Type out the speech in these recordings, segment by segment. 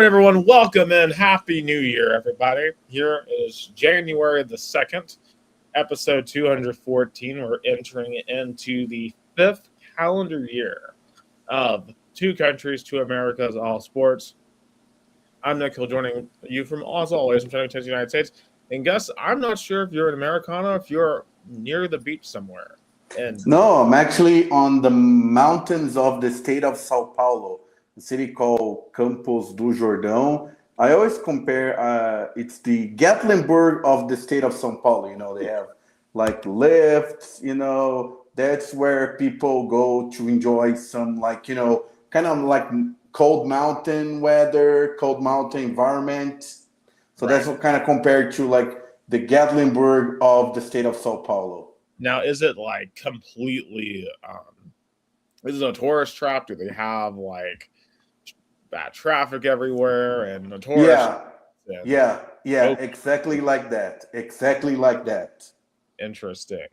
everyone. Welcome and Happy New Year, everybody. Here is January the 2nd, episode 214. We're entering into the 5th calendar year of Two Countries, Two Americas, All Sports. I'm Nikhil, joining you from, as always, from United States. And Gus, I'm not sure if you're in Americana, if you're near the beach somewhere. No, I'm actually on the mountains of the state of Sao Paulo, a city called Campos do Jordão. I always compare, it's the Gatlinburg of the state of Sao Paulo. They have like lifts, that's where people go to enjoy some kind of like cold mountain weather, cold mountain environment. So Right. That's what kind of compared to like the Gatlinburg of the state of Sao Paulo. Now, is it like completely, is it a tourist trap? Do they have like bad traffic everywhere and the tourists? Yeah, exactly like that. Exactly like that. Interesting.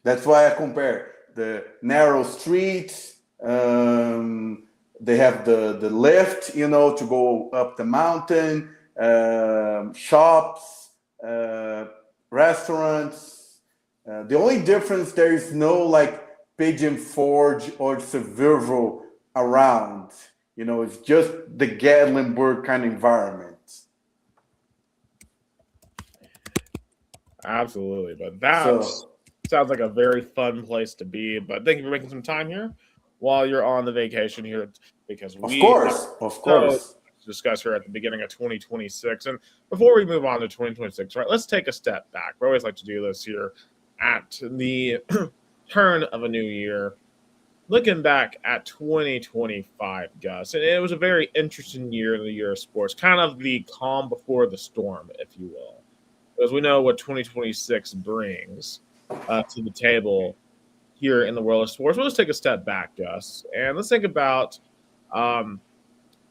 That's why I compare the narrow streets. They have the lift, to go up the mountain, shops, restaurants. The only difference, there is no like Pigeon Forge or Severo around. It's just the Gatlinburg kind of environment. Absolutely. But that sounds like a very fun place to be. But thank you for making some time here while you're on the vacation here, because of course to discuss here at the beginning of 2026. And before we move on to 2026, right, let's take a step back. We always like to do this here at the turn of a new year. Looking back at 2025, Gus, and it was a very interesting year in the year of sports, kind of the calm before the storm, if you will, because we know what 2026 brings to the table here in the world of sports. Well, let's take a step back, Gus, and let's think about,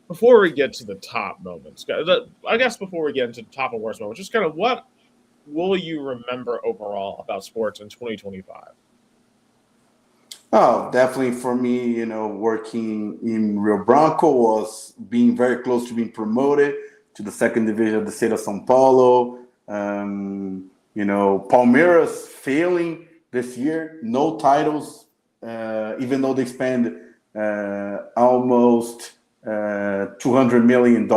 before we get to the top moments, I guess before we get into the top and worst moments, just kind of what will you remember overall about sports in 2025? Oh, definitely for me, working in Rio Branco was being very close to being promoted to the second division of the state of São Paulo. Palmeiras failing this year, no titles, even though they spend almost $200 million.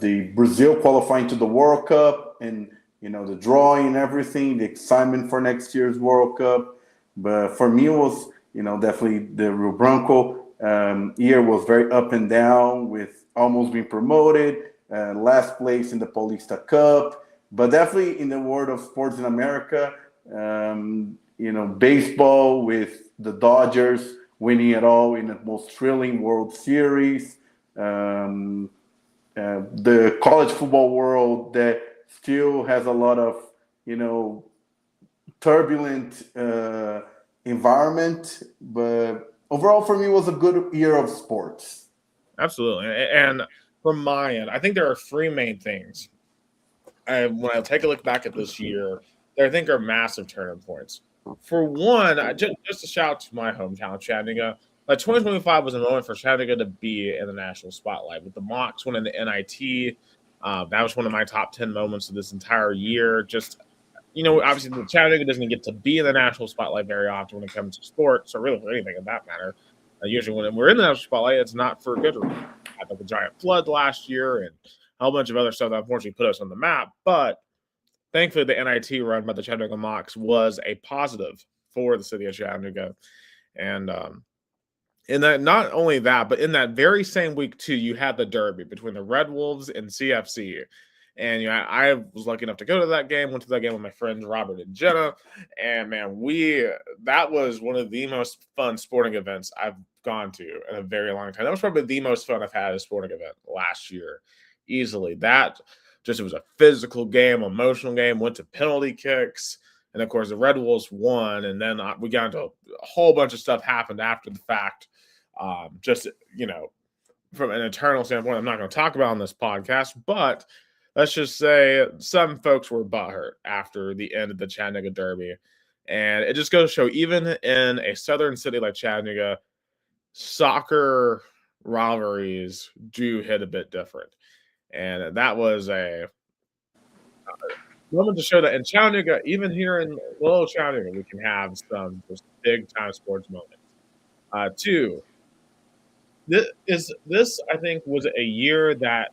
The Brazil qualifying to the World Cup, and the drawing and everything, the excitement for next year's World Cup. But for me, it was definitely the Rio Branco year was very up and down, with almost being promoted, last place in the Paulista Cup. But definitely in the world of sports in America, baseball with the Dodgers winning it all in the most thrilling World Series. The college football world that still has a lot of, turbulent environment. But overall, for me, it was a good year of sports. Absolutely. And from my end, I think there are three main things. When I take a look back at this year, that I think are massive turning points. For one, just a shout out to my hometown, Chattanooga. 2025 was a moment for Chattanooga to be in the national spotlight with the Mocs winning the NIT. That was one of my top 10 moments of this entire year. Just, obviously the Chattanooga doesn't get to be in the national spotlight very often when it comes to sports, or really for anything in that matter. Usually when we're in the national spotlight, it's not for a good reason. I had the giant flood last year and a whole bunch of other stuff that unfortunately put us on the map. But thankfully, the NIT run by the Chattanooga Mocs was a positive for the city of Chattanooga. And in that, not only that, but in that very same week too, you had the derby between the Red Wolves and CFC. And I was lucky enough to go to that game. Went to that game with my friends Robert and Jenna, and man, that was one of the most fun sporting events I've gone to in a very long time. That was probably the most fun I've had at a sporting event last year, easily. It was a physical game, emotional game. Went to penalty kicks, and of course the Red Wolves won. And then we got into a whole bunch of stuff happened after the fact. From an eternal standpoint, I'm not going to talk about on this podcast, but let's just say some folks were butthurt after the end of the Chattanooga Derby. And it just goes to show, even in a southern city like Chattanooga, soccer rivalries do hit a bit different. And that was a moment to show that in Chattanooga, even here in little Chattanooga, we can have some just big time sports moments. Two, this I think was a year that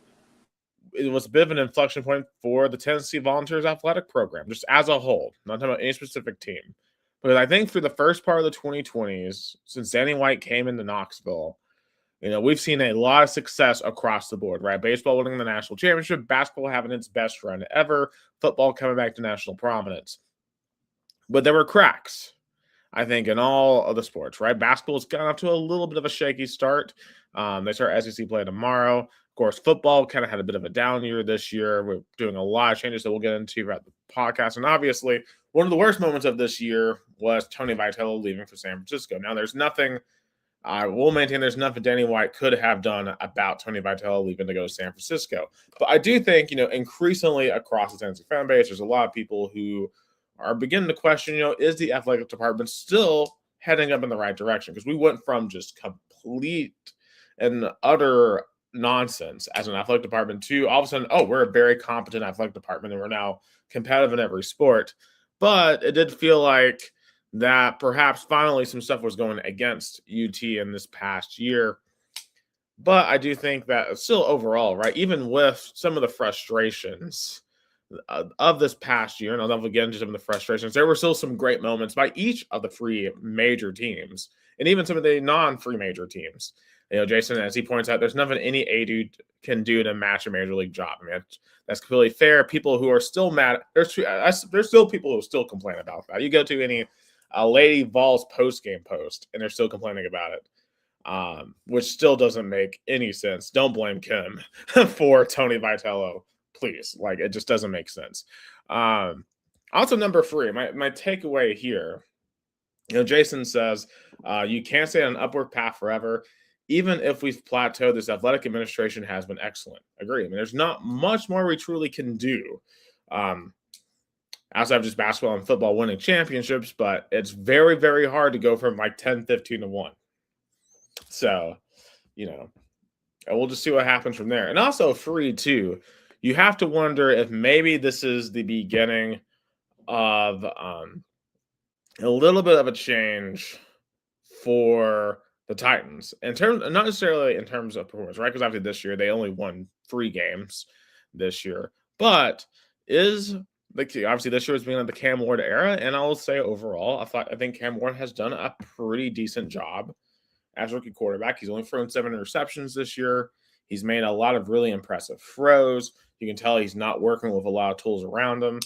it was a bit of an inflection point for the Tennessee Volunteers athletic program, just as a whole, not talking about any specific team. But I think through the first part of the 2020s, since Danny White came into Knoxville, we've seen a lot of success across the board, right? Baseball winning the national championship, basketball having its best run ever, football coming back to national prominence. But there were cracks, I think, in all of the sports, right? Basketball's gotten off to a little bit of a shaky start. They start SEC play tomorrow. Of course, football kind of had a bit of a down year this year. We're doing a lot of changes that we'll get into throughout the podcast. And obviously, one of the worst moments of this year was Tony Vitello leaving for San Francisco. Now, there's nothing I will maintain there's nothing Danny White could have done about Tony Vitello leaving to go to San Francisco. But I do think, increasingly across the Tennessee fan base, there's a lot of people who are beginning to question, is the athletic department still heading up in the right direction? Because we went from just complete and utter nonsense as an athletic department to all of a sudden, we're a very competent athletic department and we're now competitive in every sport. But it did feel like that perhaps finally some stuff was going against UT in this past year. But I do think that still overall, right, even with some of the frustrations of this past year, and I'll never get into some of the frustrations, there were still some great moments by each of the free major teams, and even some of the non-free major teams. Jason, as he points out, there's nothing any A dude can do to match a major league job. I mean, that's completely fair. People who are still mad, there's still people who still complain about that. You go to any Lady Vols post-game post, and they're still complaining about it, which still doesn't make any sense. Don't blame Kim for Tony Vitello, please. Like, it just doesn't make sense. Also, number 3, my takeaway here, Jason says, you can't stay on an upward path forever. Even if we've plateaued, this athletic administration has been excellent. Agree. I mean, there's not much more we truly can do. Outside of just basketball and football winning championships, but it's very, very hard to go from like 10, 15 to 1. So, we'll just see what happens from there. And also free too. You have to wonder if maybe this is the beginning of a little bit of a change for the Titans in terms, not necessarily in terms of performance, right? Because obviously this year they only won 3 games this year, but obviously this year has been the Cam Ward era, and I will say overall, I think Cam Ward has done a pretty decent job as rookie quarterback. He's only thrown 7 interceptions this year. He's made a lot of really impressive throws. You can tell he's not working with a lot of tools around him.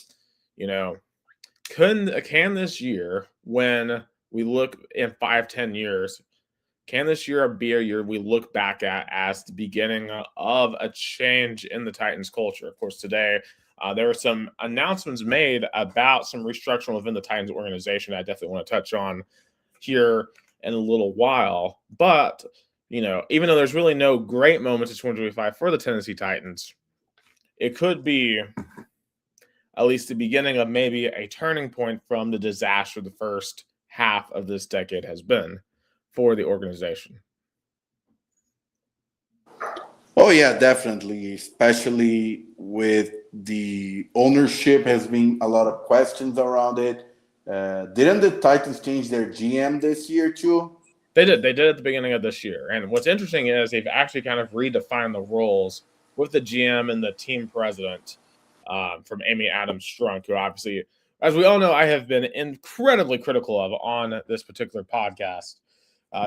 Can this year, when we look in 5-10 years, can this year be a year we look back at as the beginning of a change in the Titans culture? Of course, today there were some announcements made about some restructuring within the Titans organization I definitely want to touch on here in a little while. But, even though there's really no great moments in 2025 for the Tennessee Titans, it could be at least the beginning of maybe a turning point from the disaster the first half of this decade has been for the organization. Oh yeah, definitely. Especially with the ownership, has been a lot of questions around it. Didn't the Titans change their GM this year too? They did. They did at the beginning of this year. And what's interesting is they've actually kind of redefined the roles with the GM and the team president from Amy Adams Strunk, who obviously, as we all know, I have been incredibly critical of on this particular podcast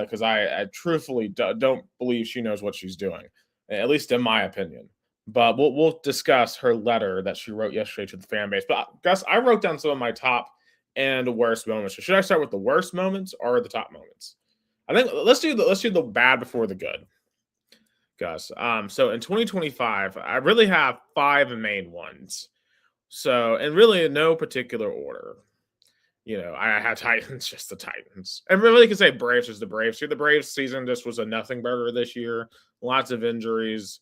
because I truthfully don't believe she knows what she's doing, at least in my opinion. But we'll discuss her letter that she wrote yesterday to the fan base. But Gus, I wrote down some of my top and worst moments. So should I start with the worst moments or the top moments? I think let's do the bad before the good, Gus. So in 2025, I really have 5 main ones. So, and really in no particular order. I have Titans, just the Titans. And really can say Braves is the Braves. The Braves season just was a nothing burger this year. Lots of injuries.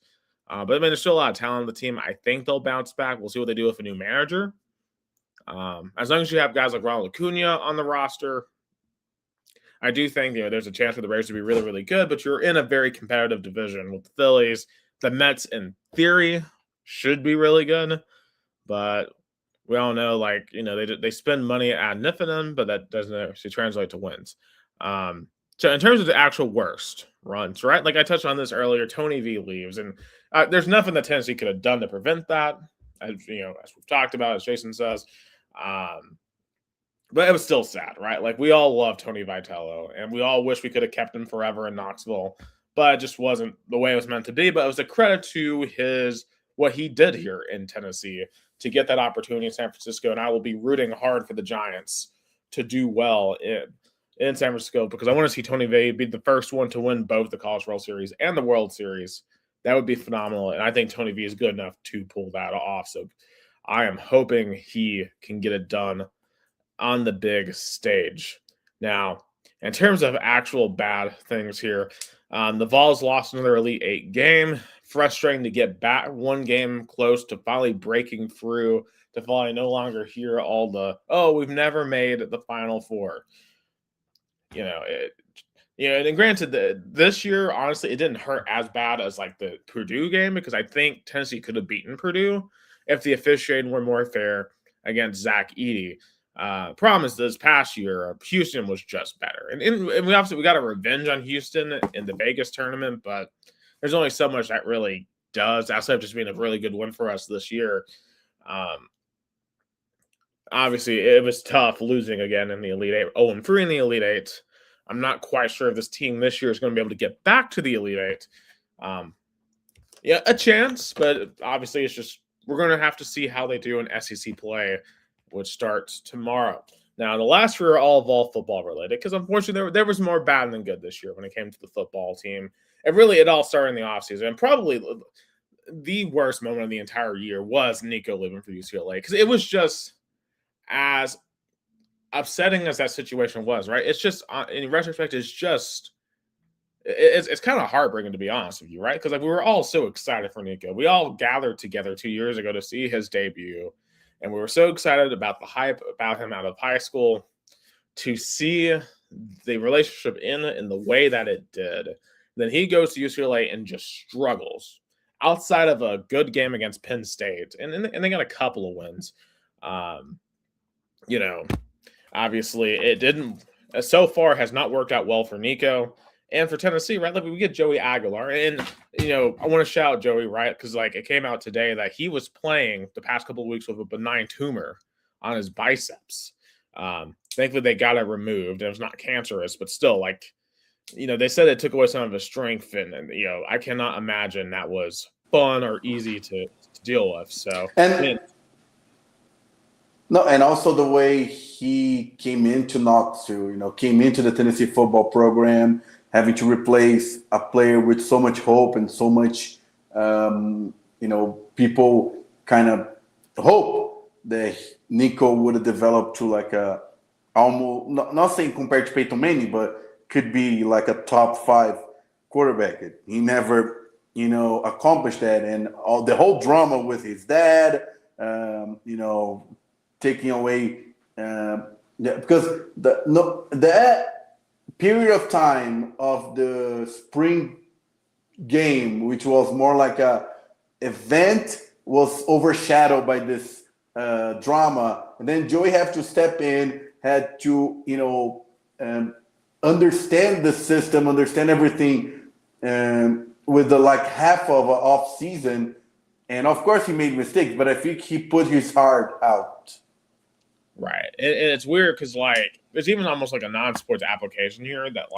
But I mean, there's still a lot of talent on the team. I think they'll bounce back. We'll see what they do with a new manager. As long as you have guys like Ronald Acuna on the roster, I do think there's a chance for the Rays to be really, really good, but you're in a very competitive division with the Phillies. The Mets, in theory, should be really good, but we all know, they spend money ad infinitum, but that doesn't actually translate to wins. So in terms of the actual worst runs, right? Like I touched on this earlier, Tony V leaves, and there's nothing that Tennessee could have done to prevent that. As we've talked about, as Jason says. But it was still sad, right? Like we all love Tony Vitello, and we all wish we could have kept him forever in Knoxville, but it just wasn't the way it was meant to be. But it was a credit to what he did here in Tennessee to get that opportunity in San Francisco, and I will be rooting hard for the Giants to do well in San Francisco because I want to see Tony V be the first one to win both the College World Series and the World Series. That would be phenomenal, and I think Tony V is good enough to pull that off. So I am hoping he can get it done on the big stage. Now, in terms of actual bad things here, the Vols lost another Elite Eight game. Frustrating to get back one game close to finally breaking through, to finally no longer hear all we've never made the Final Four. And granted, this year, honestly, it didn't hurt as bad as like the Purdue game because I think Tennessee could have beaten Purdue if the officiating were more fair against Zach Edey. Problem is this past year, Houston was just better. And we got a revenge on Houston in the Vegas tournament, but there's only so much that really does, outside of just being a really good win for us this year. Obviously, it was tough losing again in the Elite Eight, 0-3 in the Elite Eight. I'm not quite sure if this team this year is going to be able to get back to the Elite Eight. A chance, but obviously it's just we're going to have to see how they do in SEC play, which starts tomorrow. Now, the last three are all football related because unfortunately there was more bad than good this year when it came to the football team. It all started in the offseason, and probably the worst moment of the entire year was Nico leaving for UCLA because it was just as upsetting as that situation was, right? It's just, in retrospect, it's kind of heartbreaking, to be honest with you, right? Because we were all so excited for Nico. We all gathered together 2 years ago to see his debut, and we were so excited about the hype about him out of high school. To see the relationship in the way that it did, then he goes to UCLA and just struggles outside of a good game against Penn State, and they got a couple of wins. Obviously it didn't so far has not worked out well for Nico and for Tennessee, right? Like we get Joey Aguilar, and I want to shout out Joey, right? Because it came out today that he was playing the past couple of weeks with a benign tumor on his biceps. Thankfully they got it removed. It was not cancerous, but still, they said it took away some of his strength, and I cannot imagine that was fun or easy to deal with. So No, and also the way he came into Knoxville, came into the Tennessee football program, having to replace a player with so much hope and so much, people kind of hope that Nico would have developed to almost, not saying compared to Peyton Manning, but could be like a top 5 quarterback. He never, accomplished that. And the whole drama with his dad, taking away because that period of time of the spring game, which was more like a event, was overshadowed by this drama, and then Joey had to step in, had to understand the system, understand everything, with the half of an off season, and of course he made mistakes, but I think he put his heart out. Right. And it's weird because, there's even almost a non-sports application here that,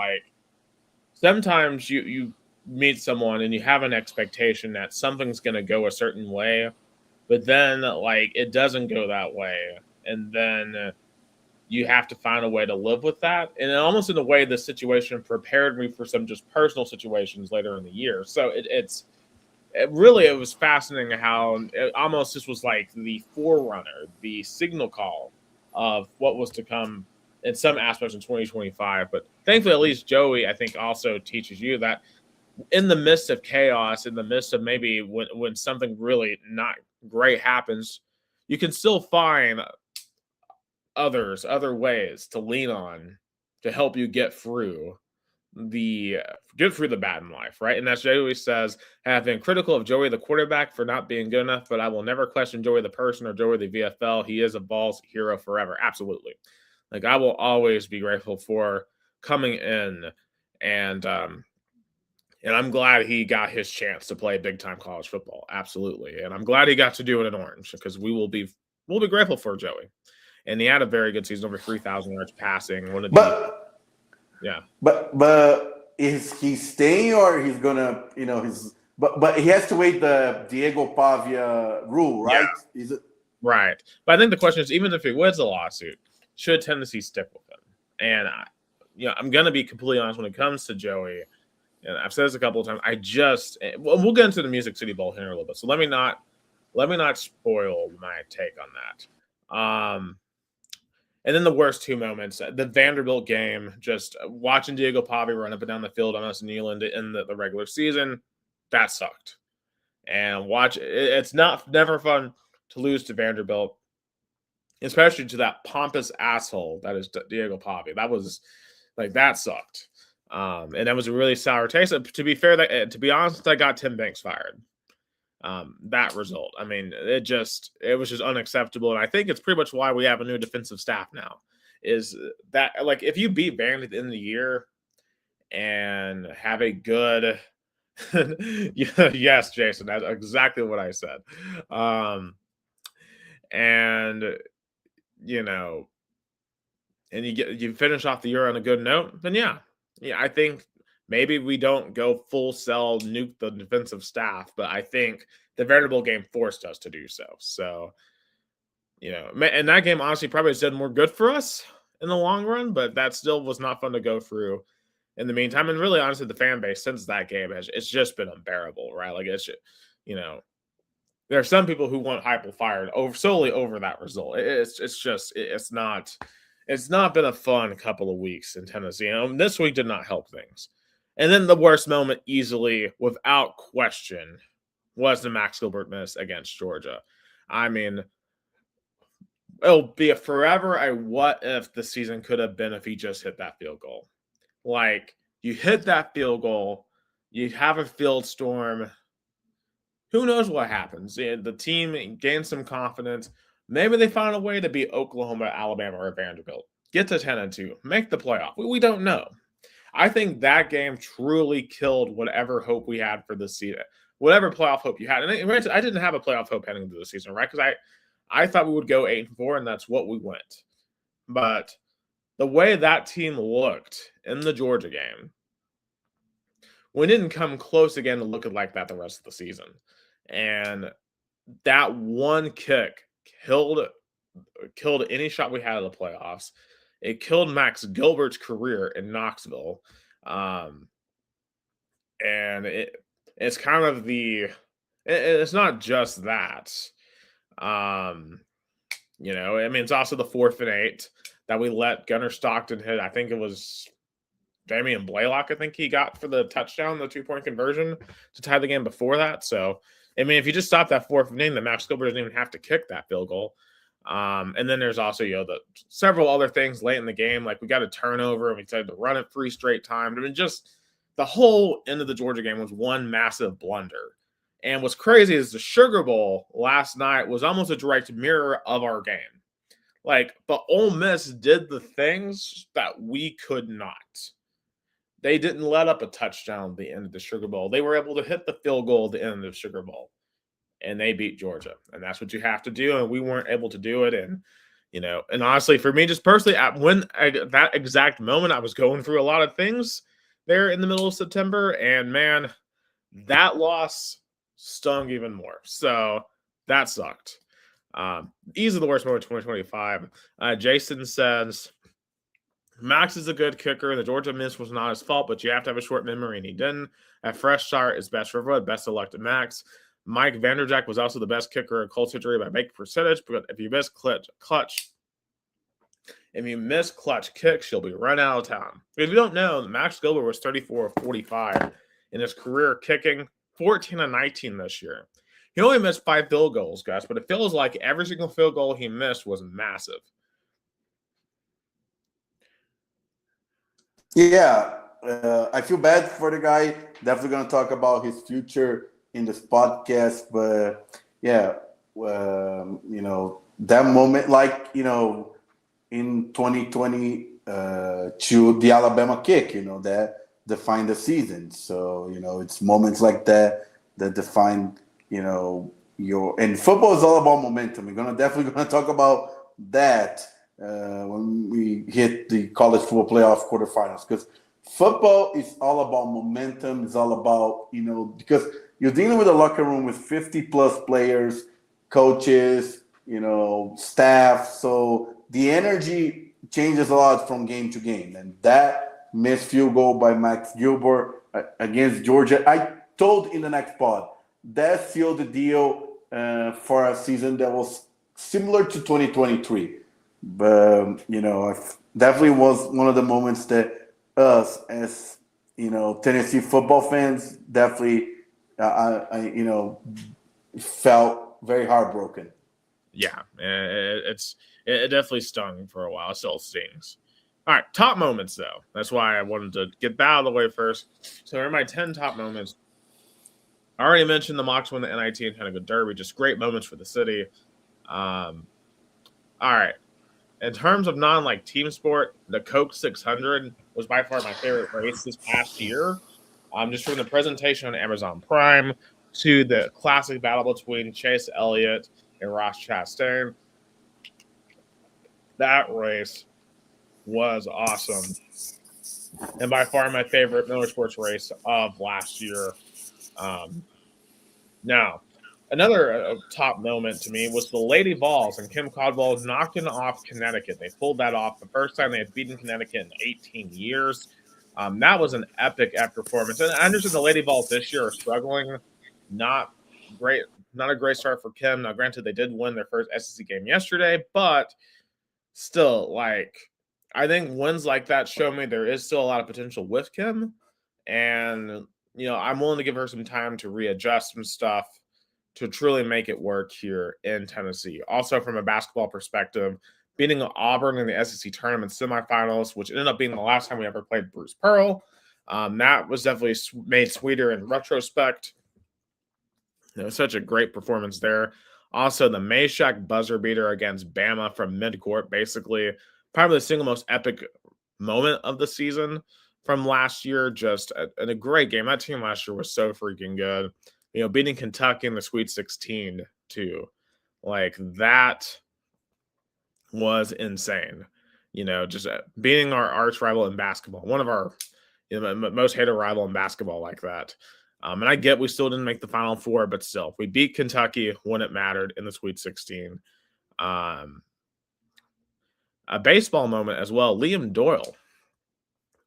sometimes you meet someone and you have an expectation that something's going to go a certain way, but then, it doesn't go that way. And then you have to find a way to live with that. And almost in a way, the situation prepared me for some just personal situations later in the year. So it was fascinating how it almost just was the forerunner, the signal call of what was to come in some aspects in 2025. But thankfully, at least Joey, I think, also teaches you that in the midst of chaos, in the midst of maybe when something really not great happens, you can still find other ways to lean on to help you get through the bad in life, right? And as Joey says, I have been critical of Joey the quarterback for not being good enough, but I will never question Joey the person or Joey the VFL. He is a Vols hero forever. Absolutely. Like, I will always be grateful for coming in, and I'm glad he got his chance to play big time college football. Absolutely. And I'm glad he got to do it in Orange, because we'll be grateful for Joey. And he had a very good season, over 3,000 yards passing. One of the yeah. But is he staying, or he's gonna, but he has to wait the Diego Pavia rule, right? Yeah. Is it Right. But I think the question is, even if he wins the lawsuit, should Tennessee stick with him? And I'm gonna be completely honest when it comes to Joey. And I've said this a couple of times. We'll get into the Music City Bowl here in a little bit. So let me not spoil my take on that. And then the worst two moments, the Vanderbilt game, just watching Diego Pavia run up and down the field on us kneeling in the regular season, that sucked. And it's never fun to lose to Vanderbilt, especially to that pompous asshole that is Diego Pavia. That was that sucked. And that was a really sour taste. To be fair, to be honest, I got Tim Banks fired. That result. I mean, it was just unacceptable. And I think it's pretty much why we have a new defensive staff now, is that, like, if you beat Vandy at the end of the year and have a good, yes, Jason, that's exactly what I said. And you finish off the year on a good note, then yeah, I think maybe we don't go full sell nuke the defensive staff, but I think the Vanderbilt game forced us to do so. So, and that game honestly probably has done more good for us in the long run, but that still was not fun to go through in the meantime. And really, honestly, the fan base since that game it's just been unbearable, right? Like, it's, there are some people who want Heupel fired solely over that result. It's not been a fun couple of weeks in Tennessee. This week did not help things. And then the worst moment, easily, without question, was the Max Gilbert miss against Georgia. I mean, it'll be forever a what if the season could have been if he just hit that field goal. Like, you hit that field goal, you have a field storm. Who knows what happens? The team gains some confidence. Maybe they find a way to beat Oklahoma, Alabama, or Vanderbilt. Get to 10-2. Make the playoff. We don't know. I think that game truly killed whatever hope we had for this season, whatever playoff hope you had. And I didn't have a playoff hope heading into the season, right? Because I thought we would go 8-4, and that's what we went. But the way that team looked in the Georgia game, we didn't come close again to looking like that the rest of the season. And that one kick killed any shot we had of the playoffs. It killed Max Gilbert's career in Knoxville. And it's kind of it's not just that. It's also the 4th and 8 that we let Gunnar Stockton hit. I think it was Damian Blaylock, I think he got for the touchdown, the 2-point conversion to tie the game before that. So, if you just stop that 4th and 8, then Max Gilbert doesn't even have to kick that field goal. And then there's also, the several other things late in the game, like we got a turnover and we decided to run it 3 straight times. Just the whole end of the Georgia game was one massive blunder. And what's crazy is the Sugar Bowl last night was almost a direct mirror of our game. But Ole Miss did the things that we could not. They didn't let up a touchdown at the end of the Sugar Bowl. They were able to hit the field goal at the end of the Sugar Bowl. And they beat Georgia. And that's what you have to do. And we weren't able to do it. And, and honestly, for me, just personally, that exact moment, I was going through a lot of things there in the middle of September. And, man, that stung even more. So that sucked. Easily the worst moment of 2025. Jason says, Max is a good kicker. The Georgia miss was not his fault, but you have to have a short memory, and he didn't. A fresh start is best for everyone. Best of luck to Max. Mike Vanderjagt was also the best kicker in Colts history by making percentage, but if you miss clutch kicks, you'll be run out of town. If you don't know, Max Gilbert was 34 of 45 in his career kicking, 14 of 19 this year. He only missed 5 field goals, guys, but it feels like every single field goal he missed was massive. Yeah, I feel bad for the guy. Definitely going to talk about his future in this podcast. But yeah, that moment, like, in 2020, to the Alabama kick, that defined the season. So, it's moments like that that define, and football is all about momentum. We're definitely gonna talk about that when we hit the college football playoff quarterfinals, because football is all about momentum. It's all about, because you're dealing with a locker room with 50 plus players, coaches, staff. So the energy changes a lot from game to game. And that missed field goal by Max Gilbert against Georgia, I told in the next pod, that sealed the deal for a season that was similar to 2023. But, definitely was one of the moments that us as, Tennessee football fans definitely, felt very heartbroken. Yeah, it definitely stung for a while. It still stings. All right, top moments though. That's why I wanted to get that out of the way first. So here are my 10 top moments. I already mentioned the Mocs win the NIT and kind of good derby, just great moments for the city. All right. In terms of non like team sport, the Coke 600 was by far my favorite race this past year. Just from the presentation on Amazon Prime to the classic battle between Chase Elliott and Ross Chastain. That race was awesome. And by far my favorite motorsports race of last year. Um, now, another top moment to me was the Lady Vols and Kim Caldwell knocking off Connecticut. They pulled that off the first time they had beaten Connecticut in 18 years. That was an epic performance. And I understand the Lady Vols this year are struggling. Not great, not a great start for Kim. Now, granted, they did win their first SEC game yesterday, but still, like, I think wins like that show me there is still a lot of potential with Kim. And, I'm willing to give her some time to readjust some stuff to truly make it work here in Tennessee. Also, from a basketball perspective, beating Auburn in the SEC tournament semifinals, which ended up being the last time we ever played Bruce Pearl, that was definitely made sweeter in retrospect. Such a great performance there. Also, the Meshack buzzer beater against Bama from midcourt, basically probably the single most epic moment of the season from last year. Just a great game. That team last year was so freaking good. Beating Kentucky in the Sweet 16 too. Like that was insane. Just beating our arch rival in basketball, one of our most hated rival in basketball like that. And I get we still didn't make the Final Four, but still, we beat Kentucky when it mattered in the Sweet 16. A baseball moment as well. Liam Doyle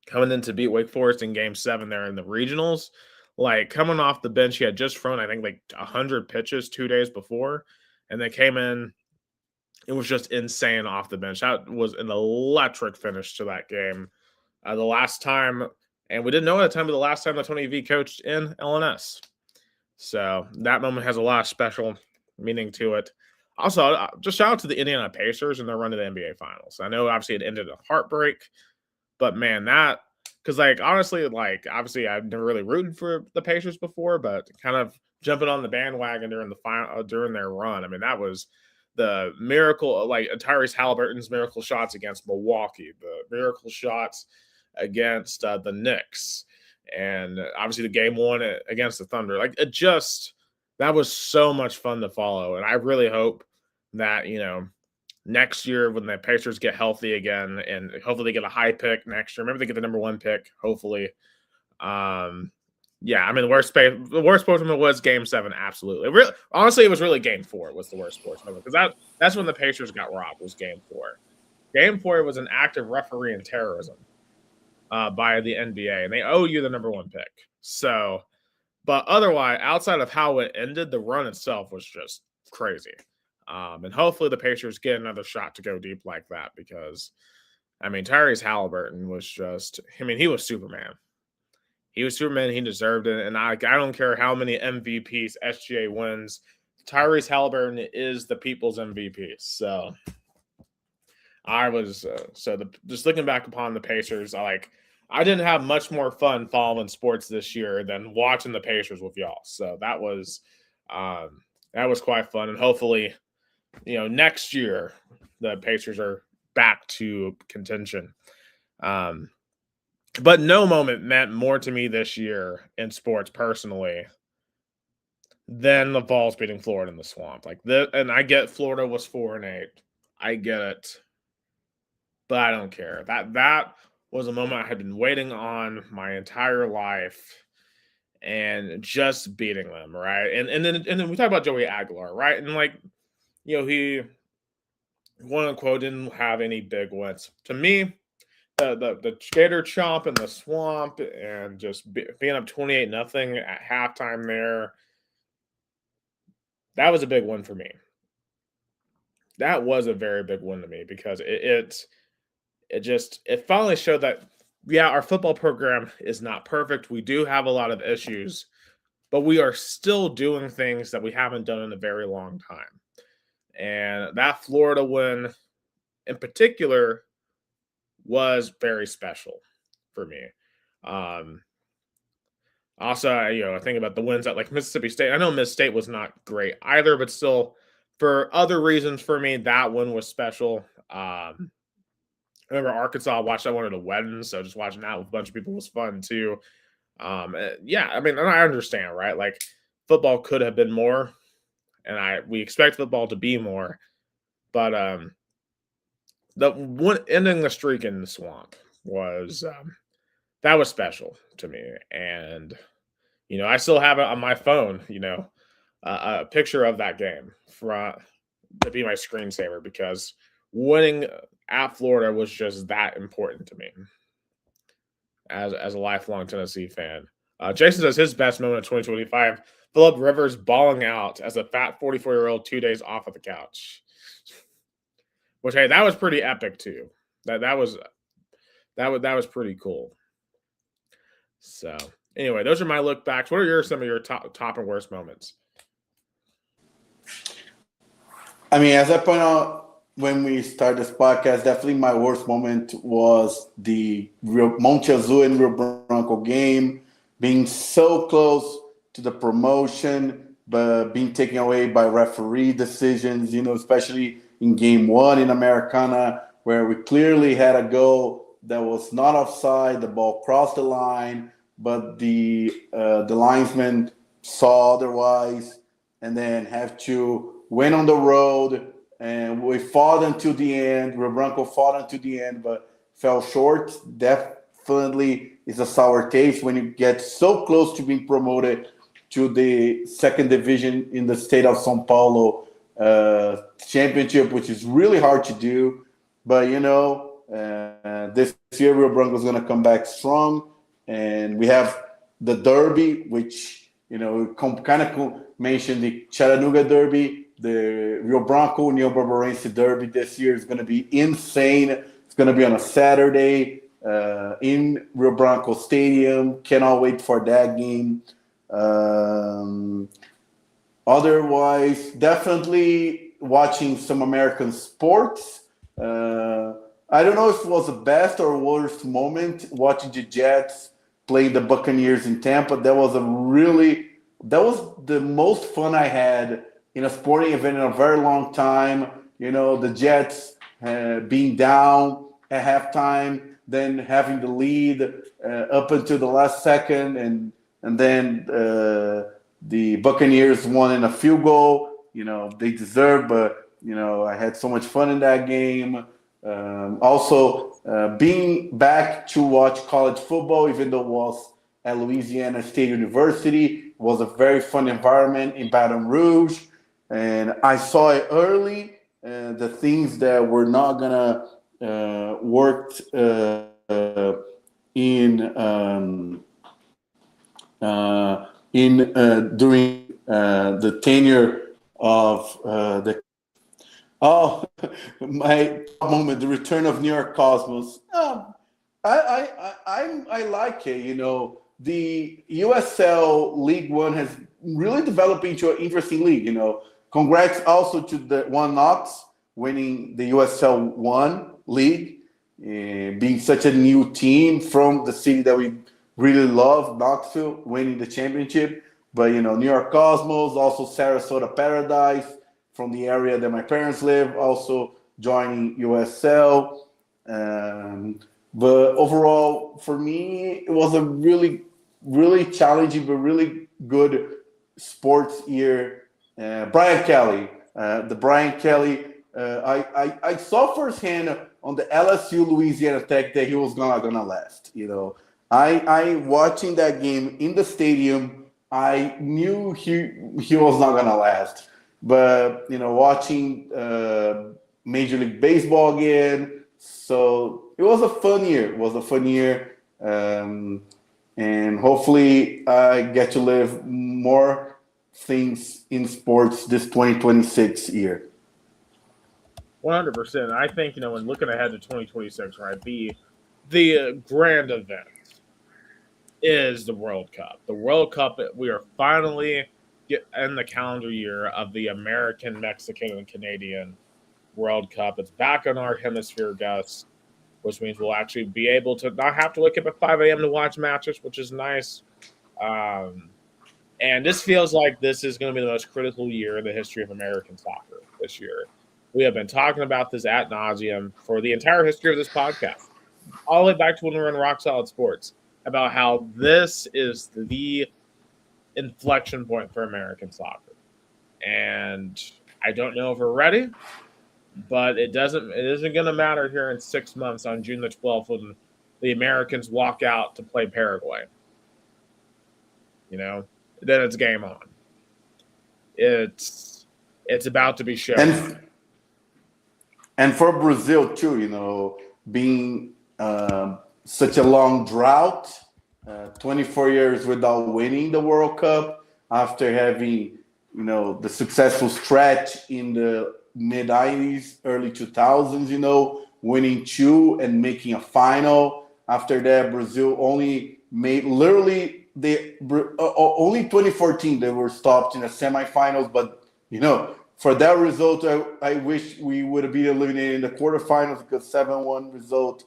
coming in to beat Wake Forest in Game 7 there in the regionals. Like, coming off the bench, he had just thrown, I think, like 100 pitches 2 days before, and they came in. It was just insane off the bench. That was an electric finish to that game. The last time, and we didn't know at the time, but the last time that Tony V coached in LNS. So that moment has a lot of special meaning to it. Also, just shout out to the Indiana Pacers and their run to the NBA Finals. I know, obviously, it ended in heartbreak, but man, that because honestly, obviously, I've never really rooted for the Pacers before, but kind of jumping on the bandwagon during the final during their run. I mean, that was the miracle, like Tyrese Halliburton's miracle shots against Milwaukee, the miracle shots against the Knicks, and obviously the game one against the Thunder. Like, that was so much fun to follow, and I really hope that next year when the Pacers get healthy again, and hopefully they get a high pick next year. Maybe they get the number 1 pick. Hopefully, yeah. I mean, the worst sports moment was Game 7. Absolutely, honestly, it was really Game 4 was the worst sports moment because that's when the Pacers got robbed. Was Game 4. Game 4 was an act of referee and terrorism by the NBA, and they owe you the number 1 pick. So, but otherwise, outside of how it ended, the run itself was just crazy. And hopefully the Pacers get another shot to go deep like that because, I mean, Tyrese Halliburton was just, I mean, he was Superman. He was Superman. He deserved it. And I don't care how many MVPs SGA wins. Tyrese Halliburton is the people's MVP. So I was, just looking back upon the Pacers, I didn't have much more fun following sports this year than watching the Pacers with y'all. So that was quite fun, and hopefully, next year the Pacers are back to contention. Um, but no moment meant more to me this year in sports personally than the Vols beating Florida in the Swamp. And I get Florida was 4-8. I get it, but I don't care. That was a moment I had been waiting on my entire life, and just beating them, right? And then we talk about Joey Aguilar, right? And he quote unquote didn't have any big wins. To me, the Gator chomp in the Swamp and just being up 28-0 at halftime there, that was a big win for me. That was a very big win to me because it finally showed that, yeah, our football program is not perfect. We do have a lot of issues, but we are still doing things that we haven't done in a very long time. And that Florida win in particular was very special for me. Also, I think about the wins at Mississippi State. I know Miss State was not great either, but still, for other reasons for me, that one was special. I remember Arkansas. I watched that one at a wedding, so just watching that with a bunch of people was fun too. Yeah, I mean, and I understand, right? Football could have been more, and we expect football to be more, but the one ending the streak in the Swamp was that was special to me, and I still have it on my phone. A picture of that game to be my screensaver because winning at Florida was just that important to me as a lifelong Tennessee fan. Jason says his best moment of 2025: Phillip Rivers balling out as a fat 44-year-old 2 days off of the couch. Which, hey, that was pretty epic too. That was pretty cool. So anyway, those are my look backs. What are some of your top and worst moments? I mean, as I point out when we start this podcast, definitely my worst moment was the Monte Azul and Rio Branco game, being so close to the promotion, but being taken away by referee decisions, especially in game one in Americana, where we clearly had a goal that was not offside. The ball crossed the line, but the linesman saw otherwise, and then have to went on the road, and we fought until the end. Rio Branco fought until the end, but fell short. Definitely is a sour taste when you get so close to being promoted to the second division in the state of São Paulo championship, which is really hard to do. But, this year Rio Branco is going to come back strong. And we have the Derby, which, kind of mentioned the Chattanooga Derby. The Rio Branco Neo Barbarense Derby this year is going to be insane. It's going to be on a Saturday in Rio Branco Stadium. Cannot wait for that game. Otherwise, definitely watching some American sports. I don't know if it was the best or worst moment watching the Jets play the Buccaneers in Tampa. That was the most fun I had in a sporting event in a very long time. The Jets being down at halftime, then having the lead up until the last second, and then the Buccaneers won in a field goal. They deserved, but I had so much fun in that game. Also, being back to watch college football, even though it was at Louisiana State University, was a very fun environment in Baton Rouge. And I saw it early, the things that were not gonna work during the tenure of the my moment, the return of New York Cosmos. I like it. The USL League One has really developed into an interesting league. Congrats also to the One Knox winning the USL One league. being such a new team from the city that we really love, Knoxville, winning the championship. But New York Cosmos, also Sarasota Paradise from the area that my parents live, also joining USL. But overall, for me, it was a really, really challenging but really good sports year. Brian Kelly, the Brian Kelly, I saw firsthand on the LSU Louisiana Tech that he was not gonna last. I watching that game in the stadium, I knew he was not gonna last. But watching Major League Baseball again, so it was a fun year. It was a fun year, and hopefully I get to live more things in sports this 2026 year. 100%. I think when looking ahead to 2026, right, the grand event is the World Cup. The World Cup, we are finally in the calendar year of the American, Mexican, and Canadian World Cup. It's back on our hemisphere, Gus, which means we'll actually be able to not have to wake up at 5 a.m. to watch matches, which is nice. And this feels like this is going to be the most critical year in the history of American soccer this year. We have been talking about this ad nauseum for the entire history of this podcast, all the way back to when we were in Rock Solid Sports, about how this is the inflection point for American soccer. And I don't know if we're ready, but it isn't going to matter here in 6 months on June the 12th when the Americans walk out to play Paraguay. Then it's game on. It's about to be shown. And for Brazil too, being such a long drought, 24 years without winning the World Cup after having, the successful stretch in the mid 90s, early 2000s, winning 2 and making a final. After that, Brazil only made only 2014 they were stopped in the semifinals. But, for that result, I wish we would have been eliminated in the quarterfinals because 7-1 result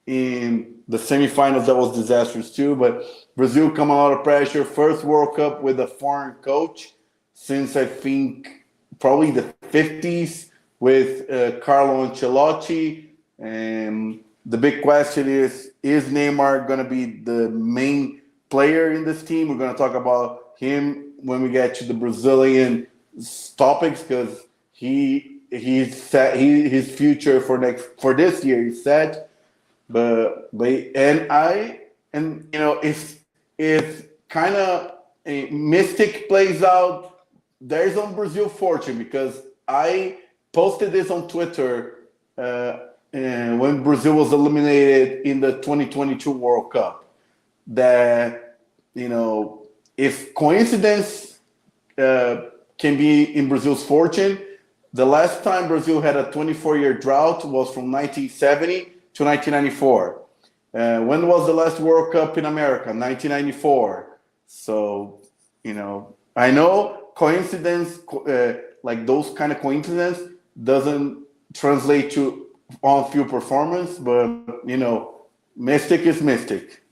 in the semifinals, that was disastrous too. But Brazil coming out of pressure, first World Cup with a foreign coach since I think probably the 50s with Carlo Ancelotti. And the big question is Neymar going to be the main player in this team? We're going to talk about him when we get to the Brazilian topics because his future for this year is set. But if kind of a mystic plays out, there's on Brazil fortune because I posted this on Twitter when Brazil was eliminated in the 2022 World Cup. That if coincidence can be in Brazil's fortune, the last time Brazil had a 24-year drought was from 1970 to 1994. When was the last World Cup in America? 1994. So, I know coincidence, like those kind of coincidence, doesn't translate to on-field performance, but, mystic is mystic.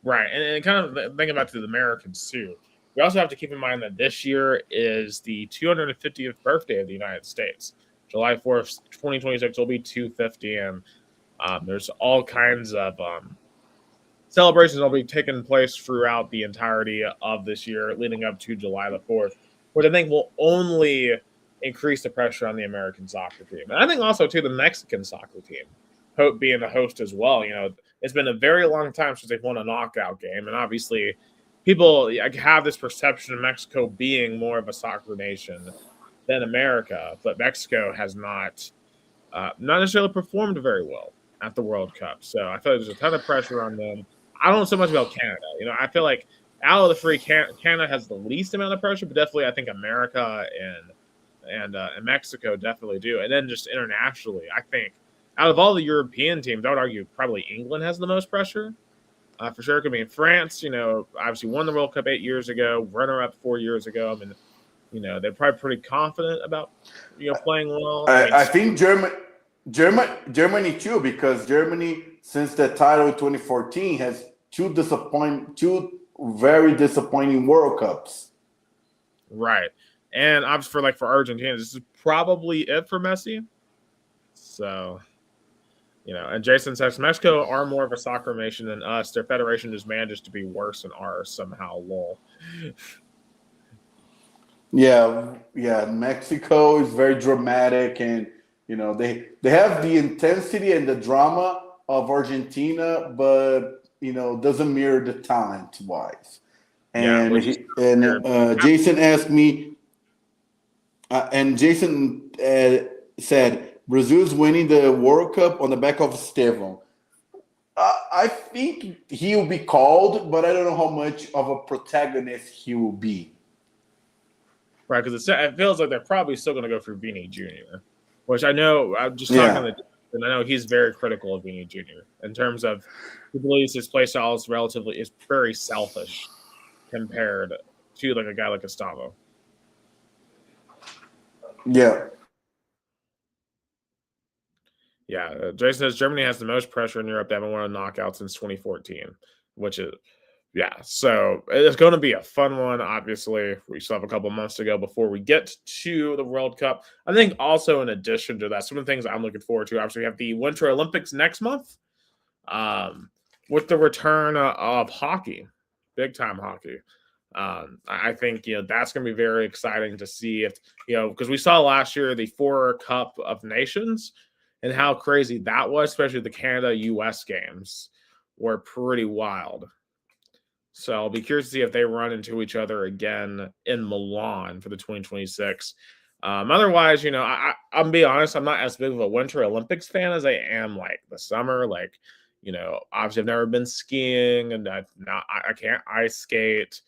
Right. And kind of thinking about the Americans, too. We also have to keep in mind that this year is the 250th birthday of the United States. July 4th, 2026 will be 250, and there's all kinds of celebrations that will be taking place throughout the entirety of this year, leading up to July the 4th, which I think will only increase the pressure on the American soccer team. And I think also, too, the Mexican soccer team, hope being the host as well. It's been a very long time since they've won a knockout game, and obviously people have this perception of Mexico being more of a soccer nation than America, but Mexico has not necessarily performed very well at the World Cup. So I feel like there's a ton of pressure on them. I don't know so much about Canada. I feel like out of the three, Canada has the least amount of pressure, but definitely I think America and Mexico definitely do. And then just internationally, I think out of all the European teams, I would argue probably England has the most pressure. For sure. I mean, France, obviously won the World Cup 8 years ago, runner-up 4 years ago. I mean, they're probably pretty confident about, playing well. I think Germany too, because Germany since the title in 2014 has two very disappointing World Cups. Right. And obviously for Argentina, this is probably it for Messi. So, and Jason says Mexico are more of a soccer nation than us. Their federation just manages to be worse than ours somehow. Lol. Yeah. Mexico is very dramatic, and they have the intensity and the drama of Argentina, but doesn't mirror the talent wise. Yeah, And which is Jason asked me, and Jason said Brazil's winning the World Cup on the back of Estevão. I think he will be called, but I don't know how much of a protagonist he will be. right, because it feels like they're probably still going to go for Vini Jr., which I know. I'm just talking Yeah. to, and I know he's very critical of Vini Jr. in terms of he believes his play style is very selfish compared to like a guy like Gustavo. Yeah. Yeah, Jason says Germany has the most pressure in Europe. They haven't won a knockout since 2014, which is yeah. So it's going to be a fun one. Obviously, we still have a couple months to go before we get to the World Cup. I think also in addition to that, some of the things I'm looking forward to. Obviously, we have the Winter Olympics next month, with the return of hockey, big time hockey. I think that's going to be very exciting to see if because we saw last year the Four Cup of Nations and how crazy that was, especially the Canada US games were pretty wild. So I'll be curious to see if they run into each other again in Milan for the 2026. Otherwise, I'm be honest, I'm not as big of a Winter Olympics fan as I am like the summer. Like, obviously I've never been skiing and I can't ice skate.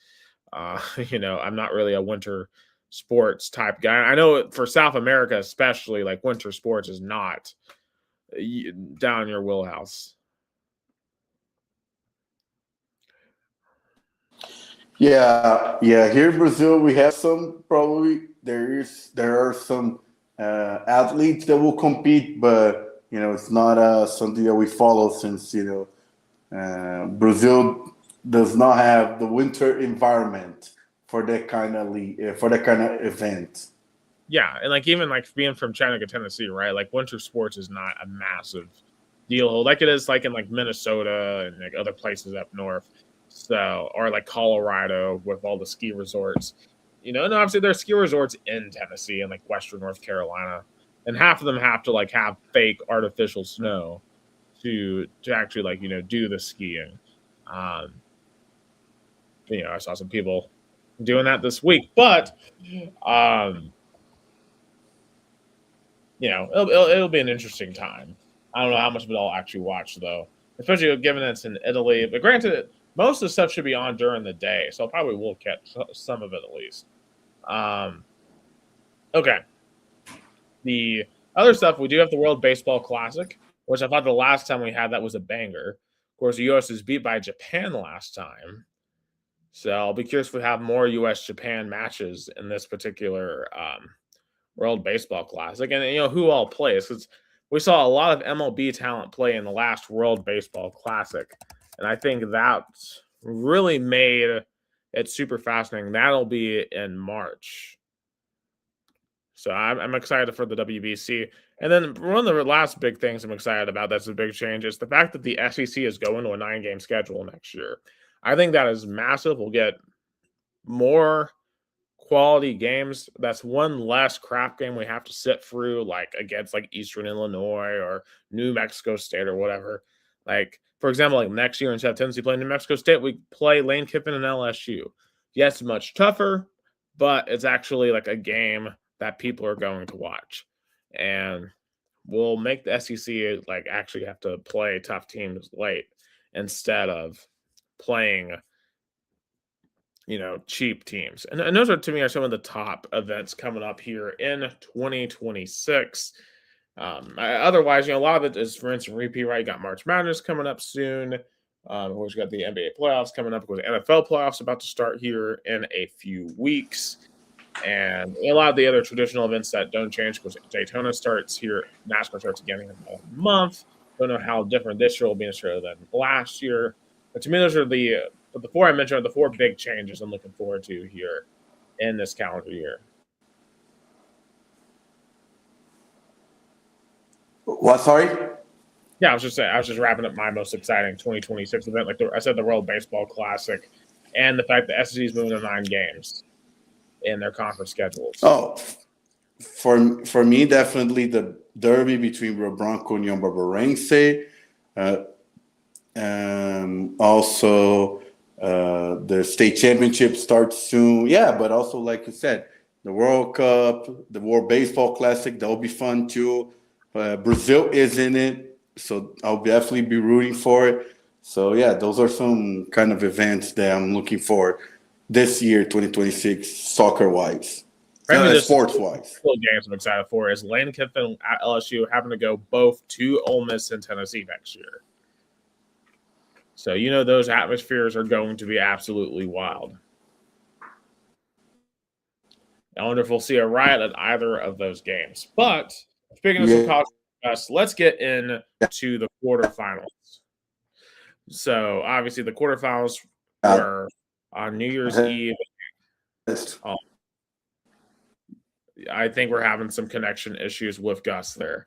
I'm not really a winter sports type guy. I know for South America, especially, like winter sports is not down your wheelhouse. Yeah. Here in Brazil, we have some probably there are some athletes that will compete, but it's not something that we follow since Brazil does not have the winter environment for that kind of for that kind of event. Yeah, and like even like being from Chattanooga, Tennessee, right? Like winter sports is not a massive deal like it is like in like Minnesota and like other places up north. So or like Colorado with all the ski resorts. And obviously there's ski resorts in Tennessee and like Western North Carolina. And half of them have to like have fake artificial snow to actually like, do the skiing. Um, I saw some people doing that this week, but um it'll be an interesting time. I don't know how much of it I'll actually watch though, especially given it's in Italy. But granted, most of the stuff should be on during the day, so I probably will catch some of it at least. Um, okay. The other stuff we do have the World Baseball Classic, which I thought the last time we had that was a banger. Of course, the U.S. was beat by Japan last time, so I'll be curious if we have more U.S. Japan matches in this particular World Baseball Classic, and who all plays because we saw a lot of MLB talent play in the last World Baseball Classic, and I think that really made it super fascinating. That'll be in March, so I'm excited for the WBC. And then one of the last big things I'm excited about that's a big change is the fact that the SEC is going to a 9-game schedule next year. I think that is massive. We'll get more quality games. That's one less crap game we have to sit through, like against like Eastern Illinois or New Mexico State or whatever. Like, for example, like next year instead of Tennessee playing New Mexico State, we play Lane Kiffin and LSU. Yes, much tougher, but it's actually like a game that people are going to watch. And we'll make the SEC like actually have to play tough teams late instead of playing cheap teams. And those are, to me, are some of the top events coming up here in 2026. Otherwise, a lot of it is rinse and repeat, right? You got March Madness coming up soon. Of course, you got the NBA playoffs coming up. Of course, NFL playoffs about to start here in a few weeks. And a lot of the other traditional events that don't change because Daytona starts here, NASCAR starts again in about a month. Don't know how different this year will be in Australia than last year. But to me, those are the four I mentioned are the four big changes I'm looking forward to here in this calendar year. What? Sorry. Yeah, I was just wrapping up my most exciting 2026 event. Like I said, the World Baseball Classic, and the fact that SEC is moving to 9 games in their conference schedules. Oh, for me, definitely the derby between Rio Branco and União Barbarense. Also, the state championship starts soon. Yeah, but also, like you said, the World Cup, the World Baseball Classic, that will be fun too. Brazil is in it, so I'll definitely be rooting for it. So, yeah, those are some kind of events that I'm looking for this year, 2026, soccer-wise. Frankly, just Sports-wise. games I'm excited for is Lane Kiffin at LSU having to go both to Ole Miss and Tennessee next year. So those atmospheres are going to be absolutely wild. I wonder if we'll see a riot at either of those games. But speaking of some college, let's get into the quarterfinals. So obviously the quarterfinals were on New Year's Eve. I think we're having some connection issues with Gus there.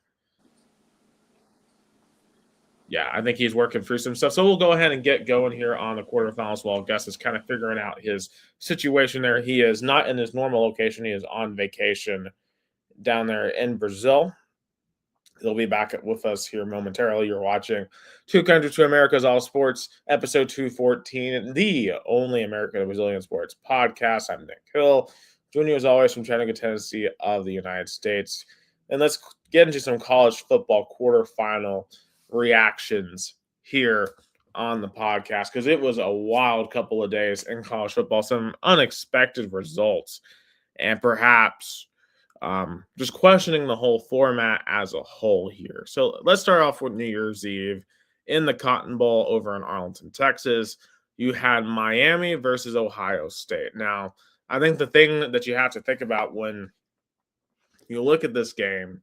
Yeah, I think he's working through some stuff. So we'll go ahead and get going here on the quarterfinals while Gus is kind of figuring out his situation there. He is not in his normal location. He is on vacation down there in Brazil. He'll be back with us here momentarily. You're watching Two Countries, Two Americas, All Sports, episode 214, the only American Brazilian sports podcast. I'm Nick Hill, joining you as always from Chattanooga, Tennessee of the United States. And let's get into some college football quarterfinal reactions here on the podcast because it was a wild couple of days in college football, some unexpected results, and perhaps just questioning the whole format as a whole here. So let's start off with New Year's Eve in the Cotton Bowl over in Arlington, Texas. You had Miami versus Ohio State. Now, I think the thing that you have to think about when you look at this game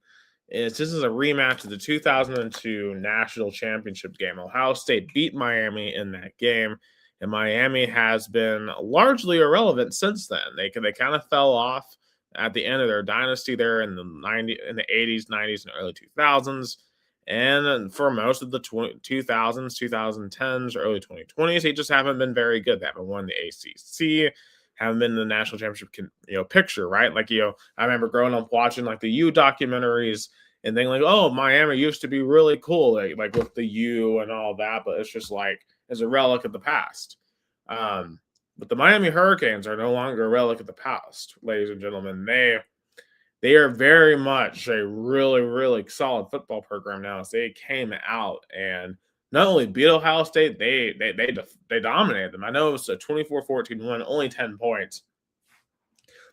is this is a rematch of the 2002 National Championship game. Ohio State beat Miami in that game, and Miami has been largely irrelevant since then. They kind of fell off at the end of their dynasty there in the 80s, 90s, and early 2000s. And for most of the 2000s, 2010s, early 2020s, they just haven't been very good. They haven't won the ACC, haven't been in the national championship picture, right? Like, I remember growing up watching like the U documentaries and thinking like, oh, Miami used to be really cool, like with the U and all that, but it's just like as a relic of the past. But the Miami Hurricanes are no longer a relic of the past, ladies and gentlemen. They are very much a really, really solid football program now as they came out and not only beat Ohio State, they dominated them. I know it was a 24-14 win, only 10 points.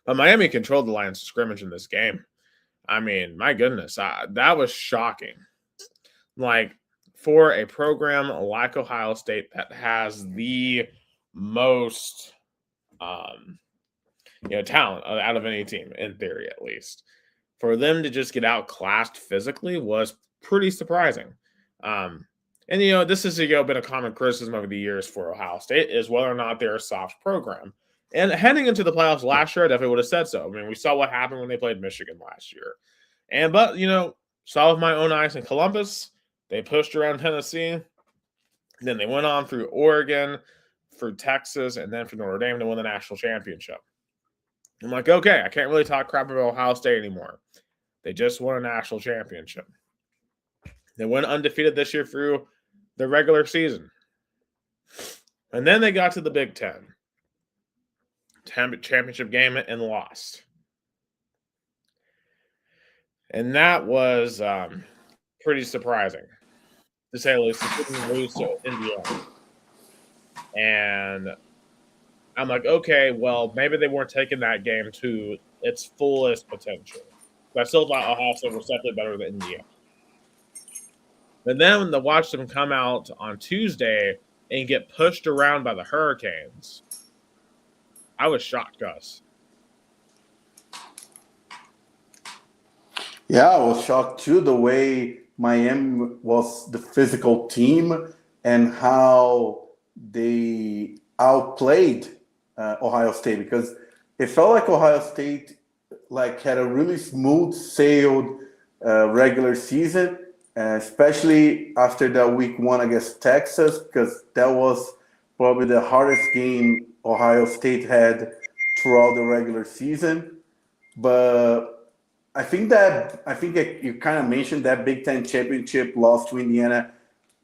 But Miami controlled the lines of scrimmage in this game. I mean, my goodness, that was shocking. Like, for a program like Ohio State that has the most talent out of any team, in theory at least, for them to just get outclassed physically was pretty surprising. And this has been a common criticism over the years for Ohio State is whether or not they're a soft program. And heading into the playoffs last year, I definitely would have said so. I mean, we saw what happened when they played Michigan last year. But saw with my own eyes in Columbus, they pushed around Tennessee. Then they went on through Oregon, through Texas, and then for Notre Dame to win the national championship. I'm like, okay, I can't really talk crap about Ohio State anymore. They just won a national championship. They went undefeated this year through the regular season. And then they got to the Big Ten championship game and lost. And that was pretty surprising, to say the least. They couldn't lose to Indiana. And I'm like, okay, well, maybe they weren't taking that game to its fullest potential. But I still thought Ohio State was definitely better than Indiana. But then to watch them come out on Tuesday and get pushed around by the Hurricanes, I was shocked, Gus. Yeah, I was shocked too the way Miami was the physical team and how they outplayed Ohio State because it felt like Ohio State like had a really smooth sailed regular season, especially after that week one against Texas because that was probably the hardest game Ohio State had throughout the regular season. But I think you kind of mentioned that Big Ten championship loss to Indiana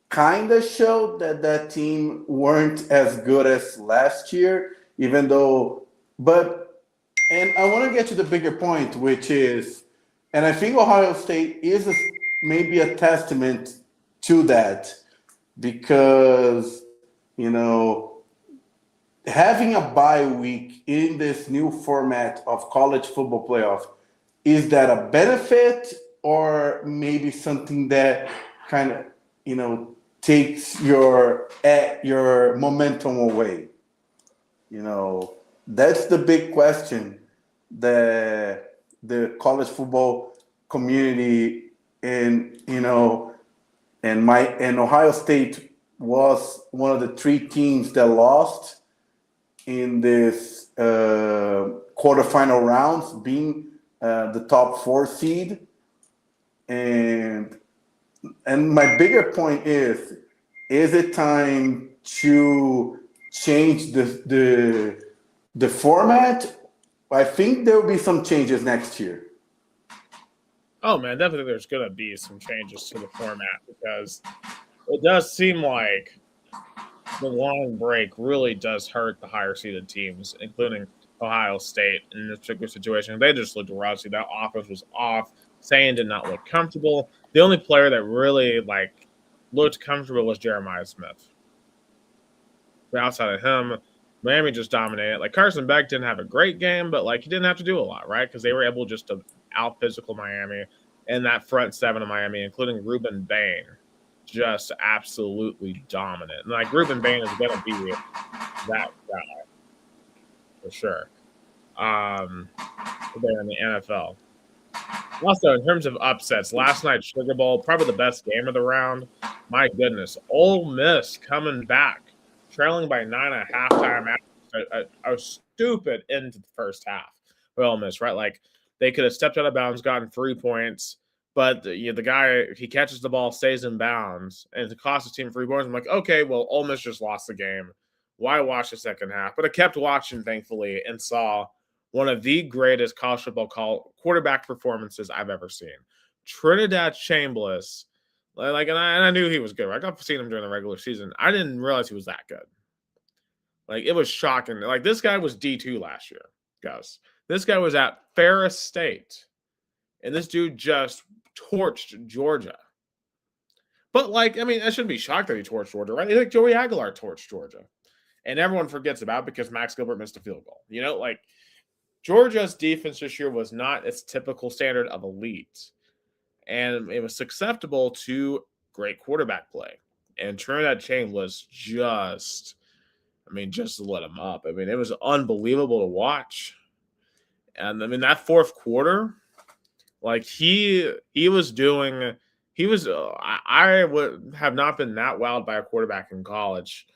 kind of showed that that team weren't as good as last year, even though. But and I want to get to the bigger point, which is, and I think Ohio State is maybe a testament to that because you know having a bye week in this new format of college football playoff, is that a benefit or maybe something that kind of takes your momentum away? That's the big question that the college football community and Ohio State was one of the three teams that lost in this quarterfinal rounds, being the top four seed. And my bigger point is it time to change the format? I think there will be some changes next year. Oh man, definitely there's gonna be some changes to the format because it does seem like the long break really does hurt the higher seeded teams, including Ohio State in this particular situation. They just looked rusty. That offense was off. Sayan did not look comfortable. The only player that really looked comfortable was Jeremiah Smith. But outside of him, Miami just dominated. Like Carson Beck didn't have a great game, but he didn't have to do a lot, right? Because they were able just to out physical Miami and that front seven of Miami, including Ruben Bain, just absolutely dominant. And Ruben Bain is going to be that guy for sure. There in the NFL. Also, in terms of upsets, last night's Sugar Bowl, probably the best game of the round. My goodness, Ole Miss coming back, trailing by 9 at halftime after a stupid into the first half for Ole Miss, right? They could have stepped out of bounds, gotten 3 points, but the guy, he catches the ball, stays in bounds, and it costs his team 3 points. I'm like, okay, well, Ole Miss just lost the game. Why watch the second half? But I kept watching, thankfully, and saw one of the greatest college football quarterback performances I've ever seen. Trinidad Chambliss, and I knew he was good. I got to see him during the regular season. I didn't realize he was that good. It was shocking. This guy was D2 last year, guys. This guy was at Ferris State, and this dude just torched Georgia. But I shouldn't be shocked that he torched Georgia, right? Joey Aguilar torched Georgia, and everyone forgets about it because Max Gilbert missed a field goal. Georgia's defense this year was not its typical standard of elite, and it was susceptible to great quarterback play. And Trinidad Chambliss just lit him up. It was unbelievable to watch. And that fourth quarter, he was doing, I would have not been that wowed by a quarterback in college,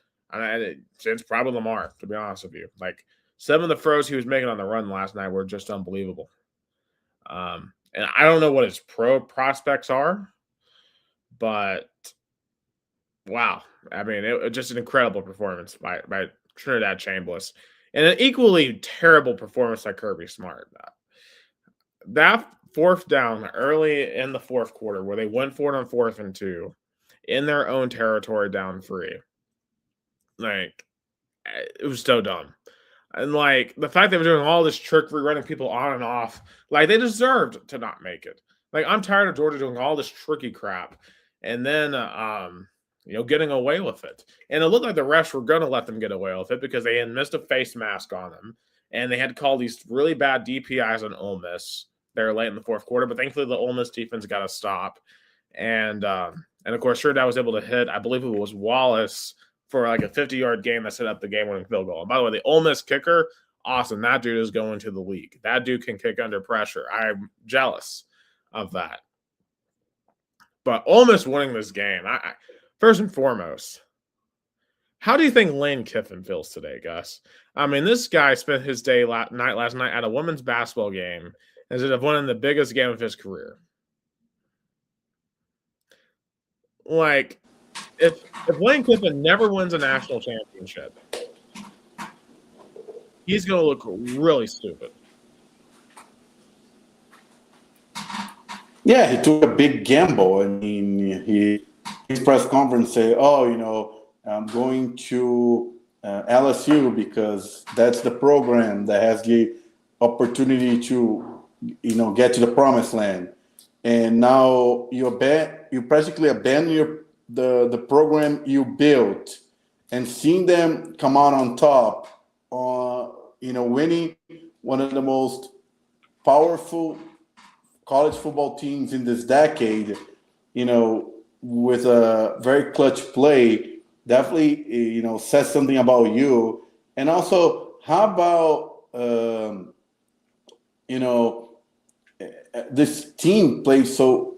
since probably Lamar, to be honest with you. Some of the throws he was making on the run last night were just unbelievable. And I don't know what his pro prospects are, but wow. It was just an incredible performance by Trinidad Chambliss. And an equally terrible performance by Kirby Smart. That fourth down early in the fourth quarter where they went for it on 4th and 2 in their own territory down 3. It was so dumb. And the fact they were doing all this trickery, running people on and off, they deserved to not make it. I'm tired of Georgia doing all this tricky crap, and then getting away with it. And it looked like the refs were going to let them get away with it because they had missed a face mask on them, and they had to call these really bad DPIs on Ole Miss. They were late in the fourth quarter, but thankfully the Ole Miss defense got a stop, and of course Trinidad was able to hit. I believe it was Wallace for a 50-yard game that set up the game-winning field goal. And by the way, the Ole Miss kicker, awesome. That dude is going to the league. That dude can kick under pressure. I'm jealous. of that. But Ole Miss winning this game, first and foremost, how do you think Lane Kiffin feels today, Gus? I mean, this guy spent his day last night at a women's basketball game instead of winning the biggest game of his career. Like, if Lane Kiffin never wins a national championship, he's going to look really stupid. Yeah, he took a big gamble. I mean, his press conference said, "Oh, I'm going to LSU because that's the program that has the opportunity to, get to the promised land." And now you practically abandon the program you built, and seeing them come out on top, winning one of the most powerful college football teams in this decade, with a very clutch play, definitely, says something about you. And also, how about, this team plays so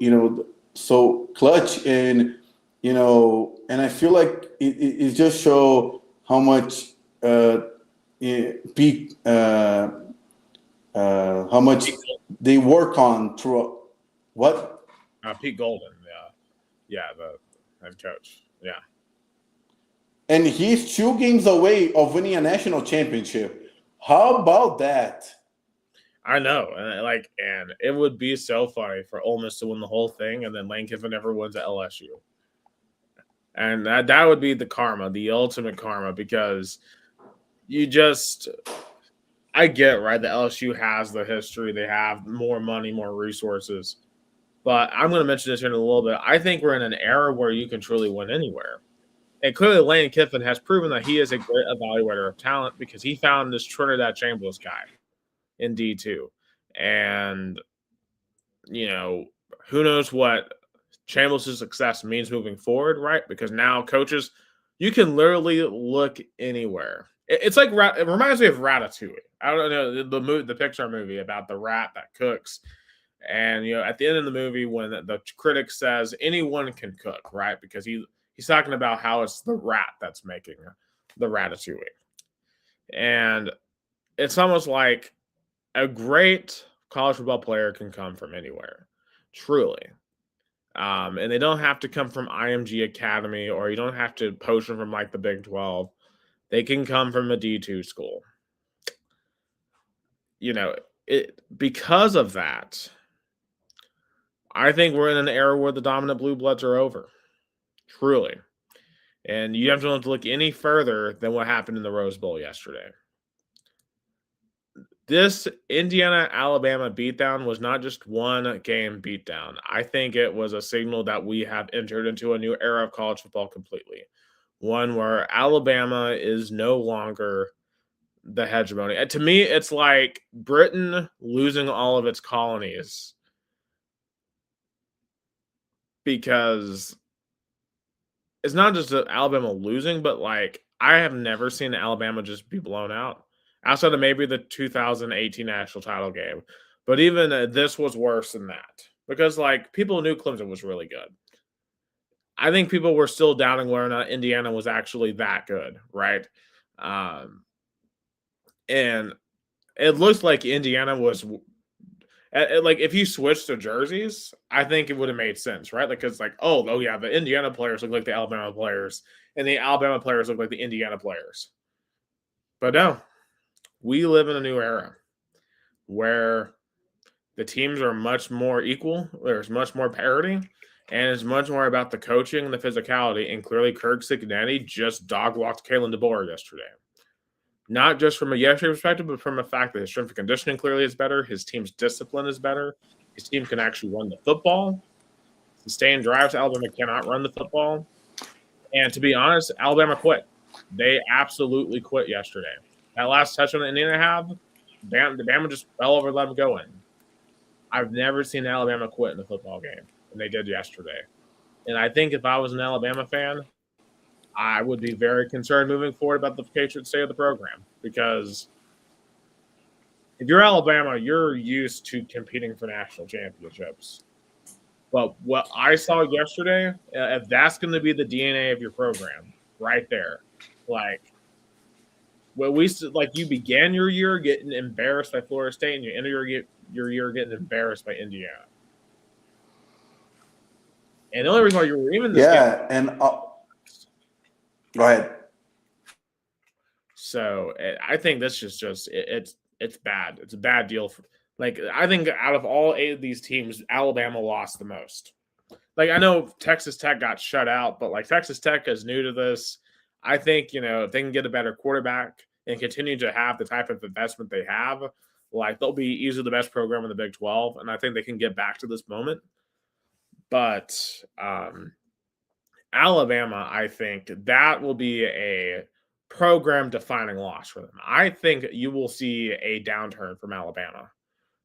clutch, and and I feel like it just show how much peak how much they work on through what Pete Golden, the head coach, yeah. And he's 2 games away of winning a national championship. How about that? I know, and it would be so funny for Ole Miss to win the whole thing, and then Lane Kiffin never wins at LSU, and that would be the karma, the ultimate karma, because I get, right, the LSU has the history, they have more money, more resources, but I'm going to mention this here in a little bit. I think we're in an era where you can truly win anywhere. And clearly, Lane Kiffin has proven that he is a great evaluator of talent because he found this Trinidad Chambliss guy in D2. And, who knows what Chambliss' success means moving forward, right? Because now coaches, you can literally look anywhere. It's like, it reminds me of Ratatouille. I don't know, the Pixar movie about the rat that cooks. And, at the end of the movie, when the critic says anyone can cook, right? Because he's talking about how it's the rat that's making the Ratatouille. And it's almost like a great college football player can come from anywhere, truly. And they don't have to come from IMG Academy, or you don't have to poach them from like the Big 12. They can come from a D2 school. Because of that, I think we're in an era where the dominant blue bloods are over. Truly. And you have to look any further than what happened in the Rose Bowl yesterday. This Indiana-Alabama beatdown was not just one game beatdown. I think it was a signal that we have entered into a new era of college football completely. One where Alabama is no longer the hegemony. To me, it's like Britain losing all of its colonies, because it's not just Alabama losing, but like I have never seen Alabama just be blown out outside of maybe the 2018 national title game. But even this was worse than that, because like people knew Clemson was really good. I think people were still doubting whether or not Indiana was actually that good, right? And it looks like Indiana was like, if you switched to jerseys, I think it would have made sense, right? Like, it's like, oh yeah, the Indiana players look like the Alabama players, and the Alabama players look like the Indiana players. But no, we live in a new era where the teams are much more equal. There's much more parity, and it's much more about the coaching and the physicality. And clearly, Kirk Cignetti just dog walked Kalen DeBoer yesterday. Not just from a yesterday perspective, but from the fact that his strength and conditioning clearly is better. His team's discipline is better. His team can actually run the football. Sustain drives. Alabama cannot run the football. And to be honest, Alabama quit. They absolutely quit yesterday. That last touchdown that Indiana had, Bama just fell over and let them go in. I've never seen Alabama quit in a football game, and they did yesterday. And I think if I was an Alabama fan, I would be very concerned moving forward about the Patriots' state of the program, because if you're Alabama, you're used to competing for national championships. But what I saw yesterday, if that's going to be the DNA of your program, right there, like you began your year getting embarrassed by Florida State, and you enter your year getting embarrassed by Indiana. And the only reason why you were even this game, and go ahead. So I think this is it's bad. It's a bad deal. I think out of all 8 of these teams, Alabama lost the most. I know Texas Tech got shut out, but Texas Tech is new to this. I think if they can get a better quarterback and continue to have the type of investment they have, they'll be easily the best program in the Big 12, and I think they can get back to this moment. But Alabama, I think that will be a program-defining loss for them. I think you will see a downturn from Alabama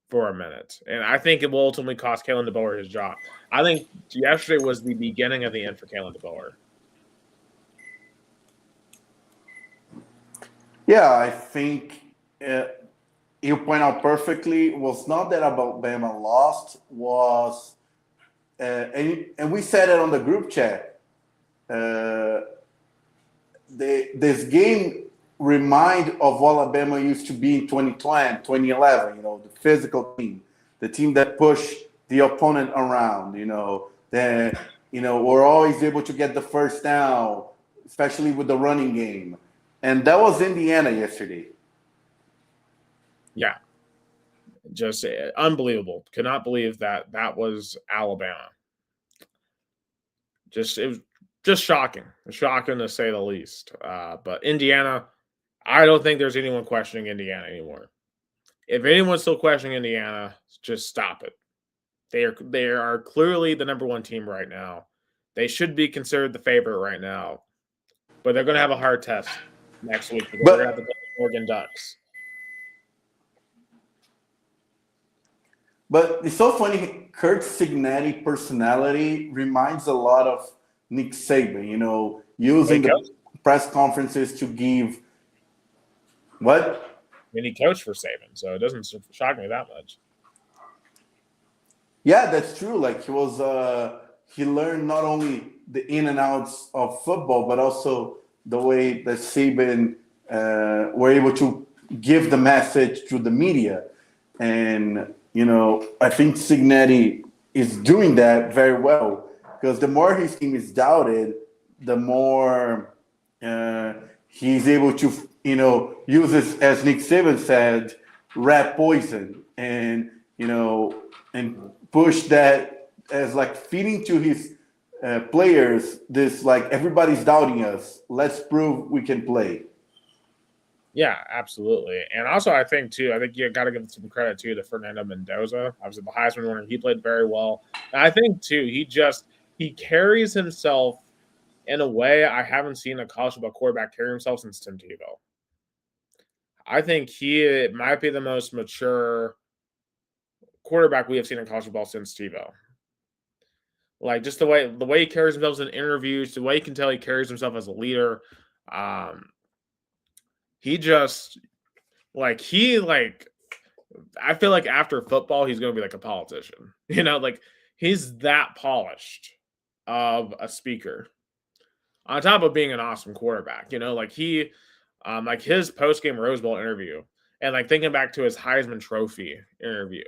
for a minute, and I think it will ultimately cost Kalen DeBoer his job. I think yesterday was the beginning of the end for Kalen DeBoer. Yeah, I think you point out perfectly. It was not that Alabama lost, was and we said it on the group chat. This game remind of what Alabama used to be in 2010, 2011, the physical team, the team that pushed the opponent around, we're always able to get the first down, especially with the running game. And that was Indiana yesterday. Yeah. Just unbelievable. Could not believe that was Alabama. It was just shocking to say the least. But Indiana, I don't think there's anyone questioning Indiana anymore. If anyone's still questioning Indiana, just stop it. They are clearly the number 1 team right now. They should be considered the favorite right now, but they're going to have a hard test next week. They're going to have to play the Oregon Ducks. But it's so funny. Kurt Cignetti personality reminds a lot of Nick Saban, using the press conferences to give what? He coached for Saban, so it doesn't shock me that much. Yeah, that's true. He learned not only the in and outs of football, but also the way that Saban were able to give the message to the media. And I think Cignetti is doing that very well, because the more his team is doubted, the more he's able to, use this, as Nick Saban said, rat poison, and and push that as feeding to his players this everybody's doubting us. Let's prove we can play. Yeah, absolutely. And also, I think you got to give some credit to Fernando Mendoza. Obviously, the Heisman winner, he played very well. And I think, too, he carries himself in a way I haven't seen a college football quarterback carry himself since Tim Tebow. I think he might be the most mature quarterback we have seen in college football since Tebow. Just the way he carries himself in interviews, the way you can tell he carries himself as a leader. He just I feel like after football, he's going to be like a politician. He's that polished of a speaker, on top of being an awesome quarterback. He, his post-game Rose Bowl interview, and thinking back to his Heisman Trophy interview,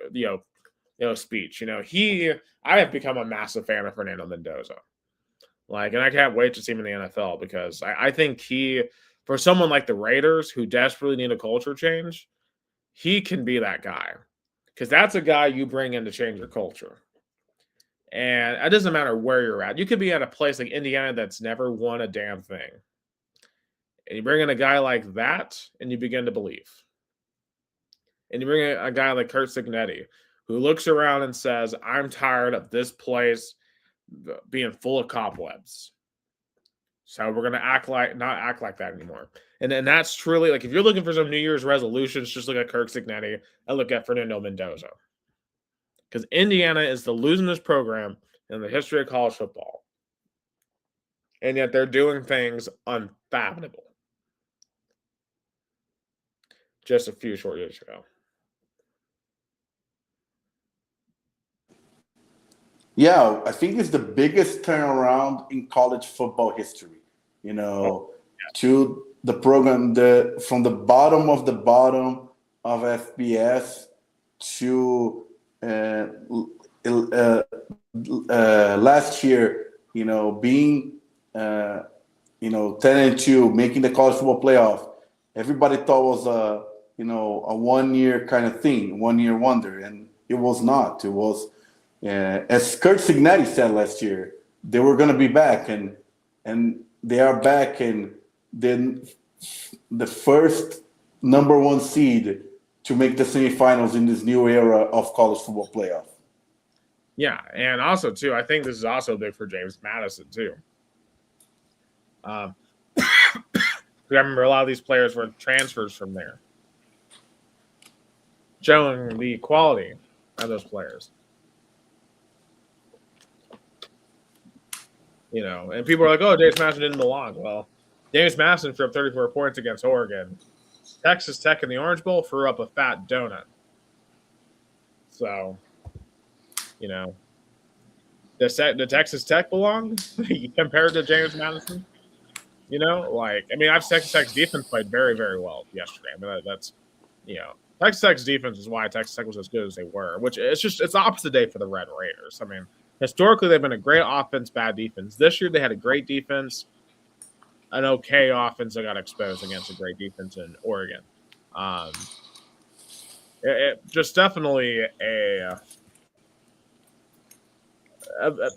speech. I have become a massive fan of Fernando Mendoza. And I can't wait to see him in the NFL, because I think for someone like the Raiders, who desperately need a culture change, he can be that guy, because that's a guy you bring in to change your culture. And it doesn't matter where you're at. You could be at a place like Indiana that's never won a damn thing, and you bring in a guy like that, and you begin to believe. And you bring in a guy like Kurt Cignetti, who looks around and says, I'm tired of this place being full of cobwebs. So we're going to not act like that anymore. And that's truly, if you're looking for some New Year's resolutions, just look at Kirk Cignetti and look at Fernando Mendoza. Because Indiana is the losingest program in the history of college football. And yet they're doing things unfathomable just a few short years ago. Yeah, I think it's the biggest turnaround in college football history. Oh, To the program, from the bottom of FBS to last year, being 10-2, making the college football playoff. Everybody thought was a 1 year kind of thing, 1 year wonder, and it was not. It was, as Kurt Signetti said last year, they were going to be back, and they are back, and then the first number one seed to make the semifinals in this new era of college football playoff. yeah, and also too, I think this is also big for James Madison too. I remember a lot of these players were transfers from there, showing the quality of those players. And people are like, "Oh, James Madison didn't belong." Well, James Madison threw up 34 points against Oregon. Texas Tech in the Orange Bowl threw up a fat donut. So, does Texas Tech belong compared to James Madison? Texas Tech's defense played very, very well yesterday. That's Texas Tech's defense is why Texas Tech was as good as they were. Which it's the opposite day for the Red Raiders. Historically they've been a great offense, bad defense. This year they had a great defense, an okay offense that got exposed against a great defense in Oregon. It just definitely it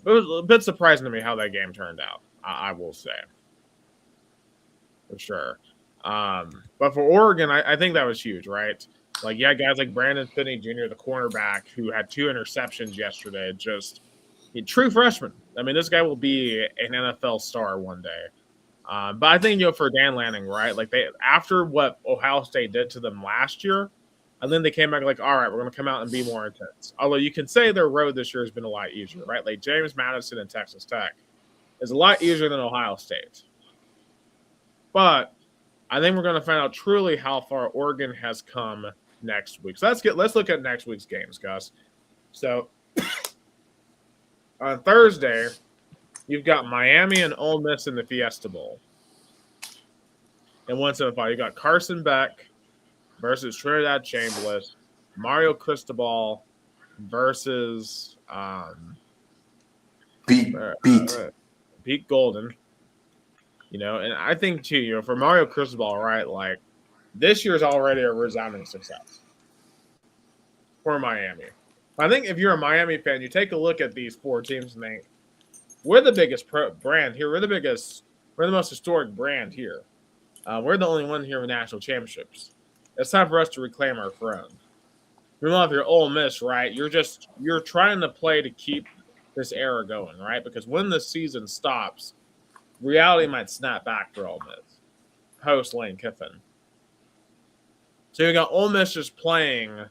was a bit surprising to me how that game turned out. I will say, for sure. But for Oregon, I think that was huge, right? Guys like Brandon Finney Jr., the cornerback, who had 2 interceptions yesterday, just a true freshman. This guy will be an NFL star one day. But I think, for Dan Lanning, right? After what Ohio State did to them last year, and then they came back all right, we're going to come out and be more intense. Although you can say their road this year has been a lot easier, right? James Madison and Texas Tech is a lot easier than Ohio State. But I think we're going to find out truly how far Oregon has come next week. So let's look at next week's games, Gus. So on Thursday, you've got Miami and Ole Miss in the Fiesta Bowl. In 175, you got Carson Beck versus Trinidad Chambliss, Mario Cristobal versus Pete Golden. And I think too, for Mario Cristobal, right, this year's already a resounding success for Miami. I think if you're a Miami fan, you take a look at these 4 teams and think, we're the biggest brand here. We're the most historic brand here. We're the only one here with national championships. It's time for us to reclaim our throne. Meanwhile, if you're Ole Miss, right, you're trying to play to keep this era going, right? Because when the season stops, reality might snap back for Ole Miss, host Lane Kiffin. So you got Ole Miss just playing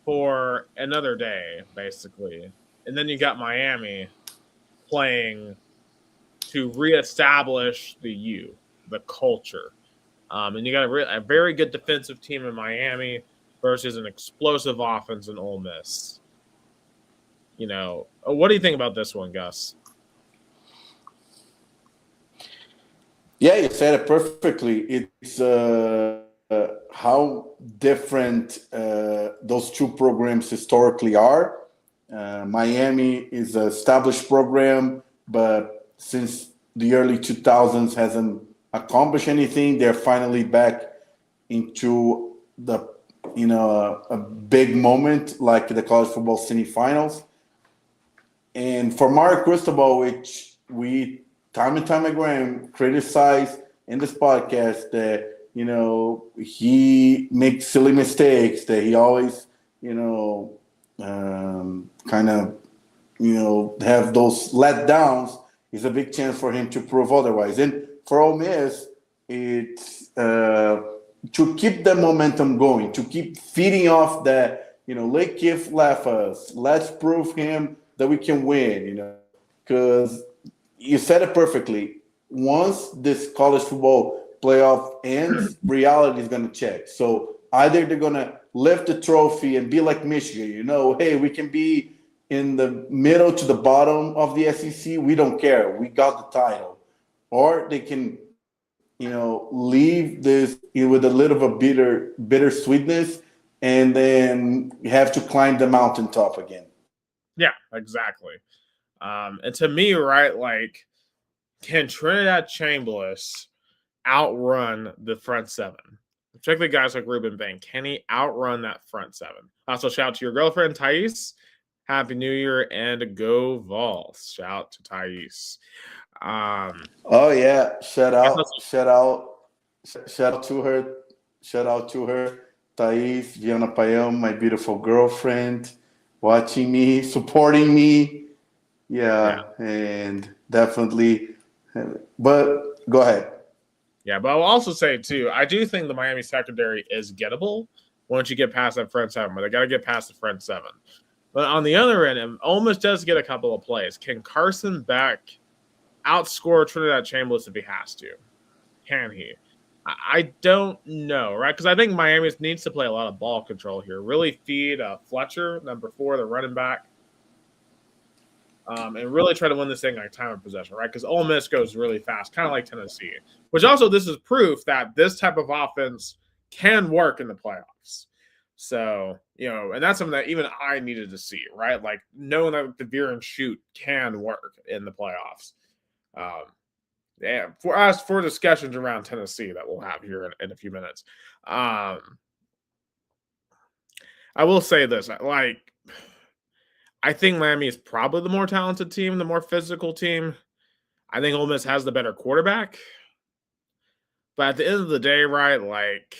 for another day, basically. And then you got Miami playing to reestablish the culture. And you got a very good defensive team in Miami versus an explosive offense in Ole Miss. What do you think about this one, Gus? Yeah, you said it perfectly. It's how different those 2 programs historically are. Miami is an established program, but since the early 2000s hasn't accomplished anything. They're finally back into a big moment like the college football semifinals. And for Mario Cristobal, which we time and time again criticize in this podcast, that he makes silly mistakes, that he always kind of have those letdowns, is a big chance for him to prove otherwise. And for Ole Miss, it's to keep the momentum going, to keep feeding off that, Lake Kiff left us. Let's prove him that we can win, because you said it perfectly. Once this college football playoff ends, reality is going to check. So either they're going to lift the trophy and be like Michigan, hey, we can be in the middle to the bottom of the SEC, we don't care. We got the title. Or they can, leave this with a little of a bitter sweetness, and then have to climb the mountaintop again. Yeah, exactly. And to me, right, like, can Trinidad Chambliss outrun the front seven? Particularly guys like Ruben Bain. Can he outrun that front seven? Also, shout out to your girlfriend, Thais. Happy New Year and go Vols. Shout out to Thais. Oh yeah, shout out to her. Shout out to her, Thais, Gianna Payam, my beautiful girlfriend, watching me, supporting me. Yeah, and definitely. But go ahead. Yeah, but I'll also say, too, I do think the Miami secondary is gettable once you get past that front seven, but they got to get past the front seven. But on the other end, Olmis does get a couple of plays. Can Carson Beck outscore Trinidad Chambliss if he has to? Can he? I don't know, right? Because I think Miami needs to play a lot of ball control here. Really feed Fletcher, number 4, the running back, and really try to win this thing like time of possession, right? Because Ole Miss goes really fast, kind of like Tennessee. Which also, this is proof that this type of offense can work in the playoffs. So, and that's something that even I needed to see, right? Like, knowing that the veer and shoot can work in the playoffs. Yeah, for us, for discussions around Tennessee that we'll have here in a few minutes. I will say this, like, I think Miami is probably the more talented team, the more physical team. I think Ole Miss has the better quarterback. But at the end of the day, right, like,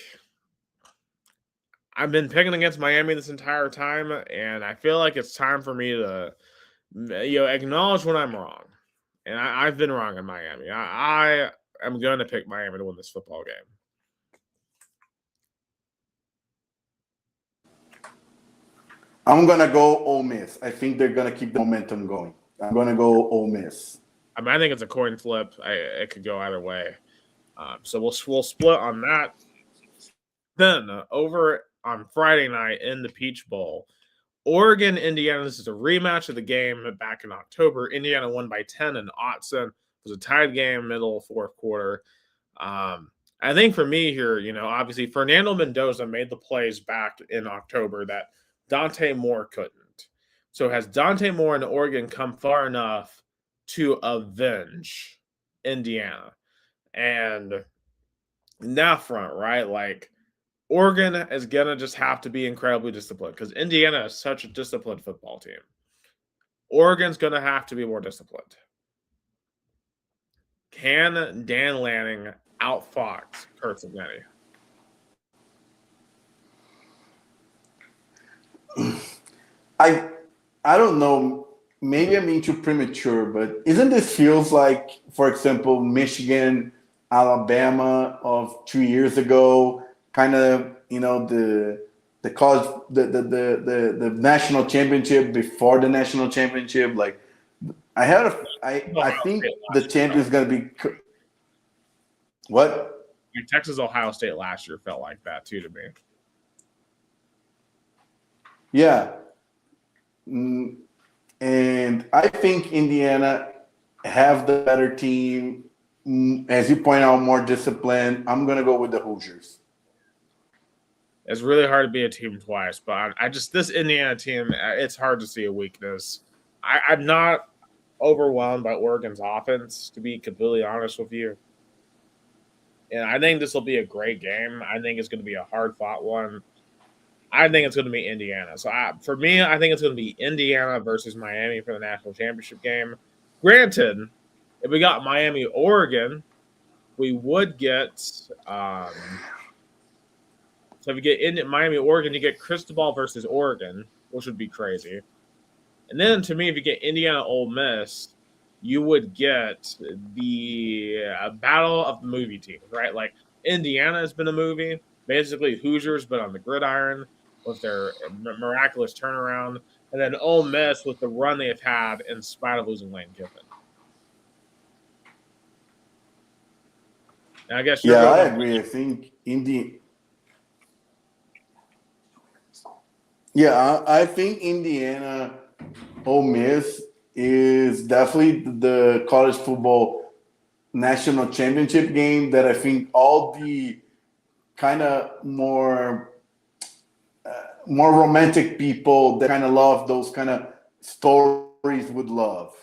I've been picking against Miami this entire time, and I feel like it's time for me to, acknowledge when I'm wrong. And I've been wrong in Miami. I am going to pick Miami to win this football game. I'm going to go Ole Miss. I think they're going to keep the momentum going. I'm going to go Ole Miss. I mean, I think it's a coin flip. It could go either way. So we'll split on that. Then over on Friday night in the Peach Bowl, Oregon, Indiana. This is a rematch of the game back in October. Indiana won by 10 in Autzen. It was a tied game, middle fourth quarter. I think for me here, obviously Fernando Mendoza made the plays back in October that Dante Moore couldn't. So has Dante Moore and Oregon come far enough to avenge Indiana? And in that front, right, like, Oregon is going to just have to be incredibly disciplined because Indiana is such a disciplined football team. Oregon's going to have to be more disciplined. Can Dan Lanning outfox Kurt Cignetti? I don't know. Maybe I'm being too premature, but isn't this feels like, for example, Michigan, Alabama of 2 years ago? Kind of, the college, the national championship before the national championship. Like, I think the champion is going to be what? Texas Ohio State last year felt like that too to me. Yeah, and I think Indiana have the better team. As you point out, more disciplined. I'm going to go with the Hoosiers. It's really hard to be a team twice, but this Indiana team, it's hard to see a weakness. I'm not overwhelmed by Oregon's offense, to be completely honest with you. And I think this will be a great game. I think it's going to be a hard-fought one. I think it's going to be Indiana. So for me, I think it's going to be Indiana versus Miami for the national championship game. Granted, if we got Miami, Oregon, we would get so if you get Miami, Oregon, you get Cristobal versus Oregon, which would be crazy. And then to me, if you get Indiana, Ole Miss, you would get the battle of the movie teams, right? Like, Indiana has been a movie. Basically, Hoosiers been on the gridiron with their miraculous turnaround. And then Ole Miss with the run they've had in spite of losing Lane Kiffin. And I guess I agree. I think I think Indiana Ole Miss is definitely the college football national championship game that I think all the kind of more romantic people that kind of love those kind of stories would love.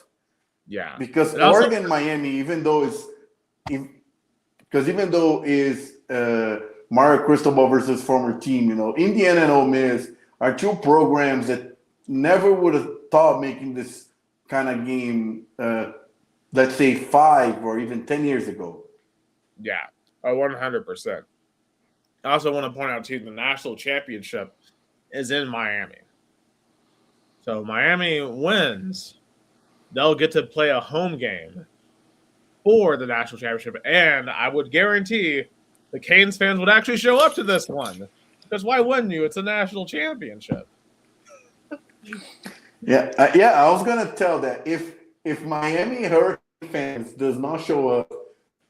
Yeah. Because And also, Oregon, Miami, even though is Mario Cristobal versus former team, Indiana and Ole Miss are two programs that never would have thought making this kind of game, let's say 5 or even 10 years ago. yeah, 100%. I also want to point out, too, the national championship is in Miami. So Miami wins, they'll get to play a home game for the national championship. And I would guarantee the Canes fans would actually show up to this one. Because why wouldn't you? It's a national championship. Yeah. I was gonna tell that if Miami Hurricane fans does not show up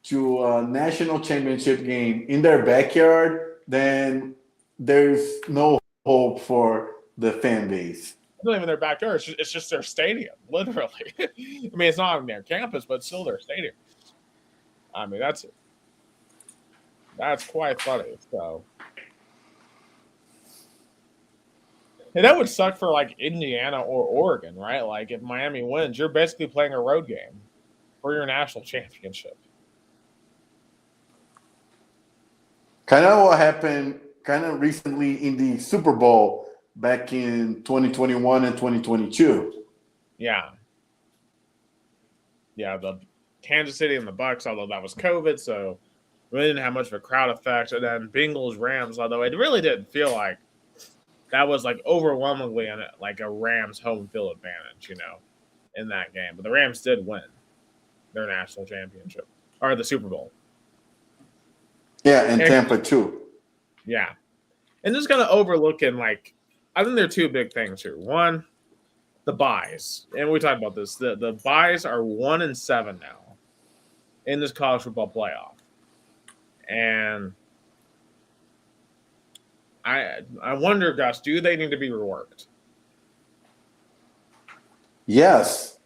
to a national championship game in their backyard, then there's no hope for the fan base. It's not even their backyard. It's just their stadium, literally. I mean, it's not on their campus, but it's still their stadium. I mean, that's quite funny. So, and that would suck for like Indiana or Oregon, right? Like if Miami wins, you're basically playing a road game for your national championship. Kind of what happened kind of recently in the Super Bowl back in 2021 and 2022. Yeah. Yeah, the Kansas City and the Bucks, although that was COVID, so we didn't have much of a crowd effect. And then Bengals Rams, although it really didn't feel like that was like overwhelmingly like a Rams home field advantage, in that game. But the Rams did win their national championship or the Super Bowl. Yeah, and Tampa too. Yeah. And just kind of overlooking, like, I think there are two big things here. One, the buys. And we talked about this. The buys are 1-7 now in this college football playoff. And I wonder, Gus, do they need to be reworked? Yes.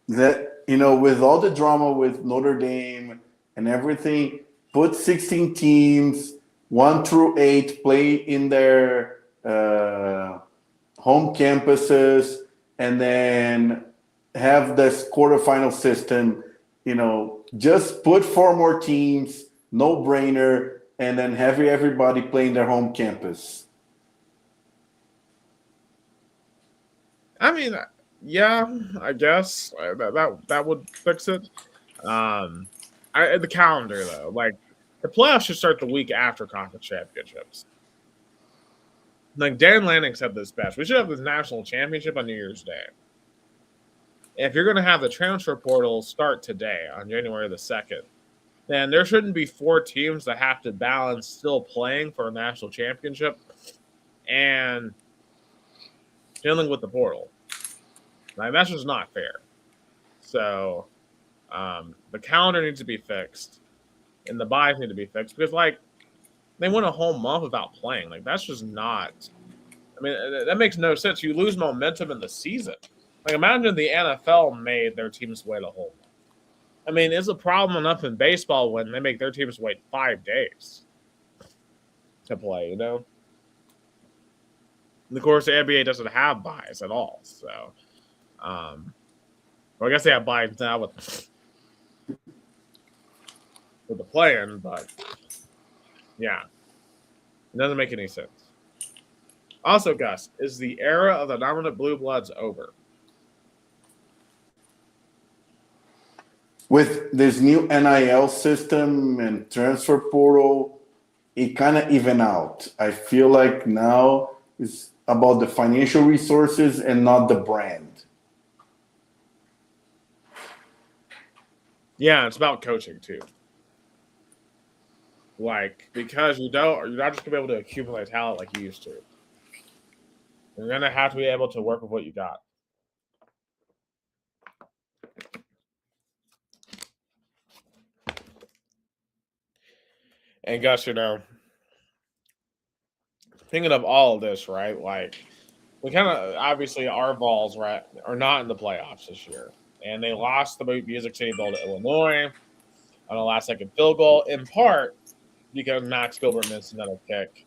That, with all the drama with Notre Dame and everything, put 16 teams, 1 through 8, play in their home campuses, and then have this quarterfinal system. Just put 4 more teams, no brainer, and then have everybody play in their home campus. I mean, yeah, I guess that would fix it. The calendar though, like the playoffs should start the week after conference championships. Like Dan Lanning said this best: we should have this national championship on New Year's Day. If you're going to have the transfer portal start today on January the 2nd, then there shouldn't be 4 teams that have to balance still playing for a national championship and dealing with the portal. Like that's just not fair. So the calendar needs to be fixed, and the buys need to be fixed because, like, they went a whole month without playing. Like that's just not. I mean, that makes no sense. You lose momentum in the season. Like imagine the NFL made their teams wait a whole month. I mean, it's a problem enough in baseball when they make their teams wait 5 days to play. And of course, the NBA doesn't have buys at all. So, well, I guess they have buys now with the play-in, but yeah, it doesn't make any sense. Also, Gus, is the era of the dominant blue bloods over? With this new NIL system and transfer portal, it kind of even out. I feel like now it's about the financial resources and not the brand. Yeah, it's about coaching too. Like because you're not just gonna be able to accumulate talent like you used to. You're gonna have to be able to work with what you got. And Gus, thinking of all of this, right? Like we kind of obviously our Vols are not in the playoffs this year, and they lost the Music City Bowl to Illinois on a last-second field goal, in part because Max Gilbert missed another kick.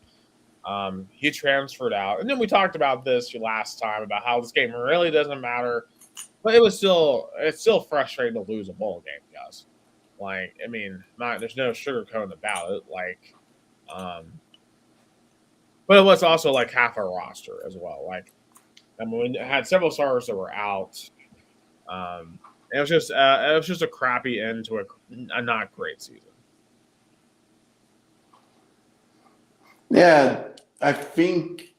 He transferred out, and then we talked about this last time about how this game really doesn't matter, but it's still frustrating to lose a bowl game, guys. Like, I mean, there's no sugarcoating about it. Like, but it was also like half our roster as well. Like, I mean, we had several stars that were out. It was just a crappy end to a not great season. Yeah, I think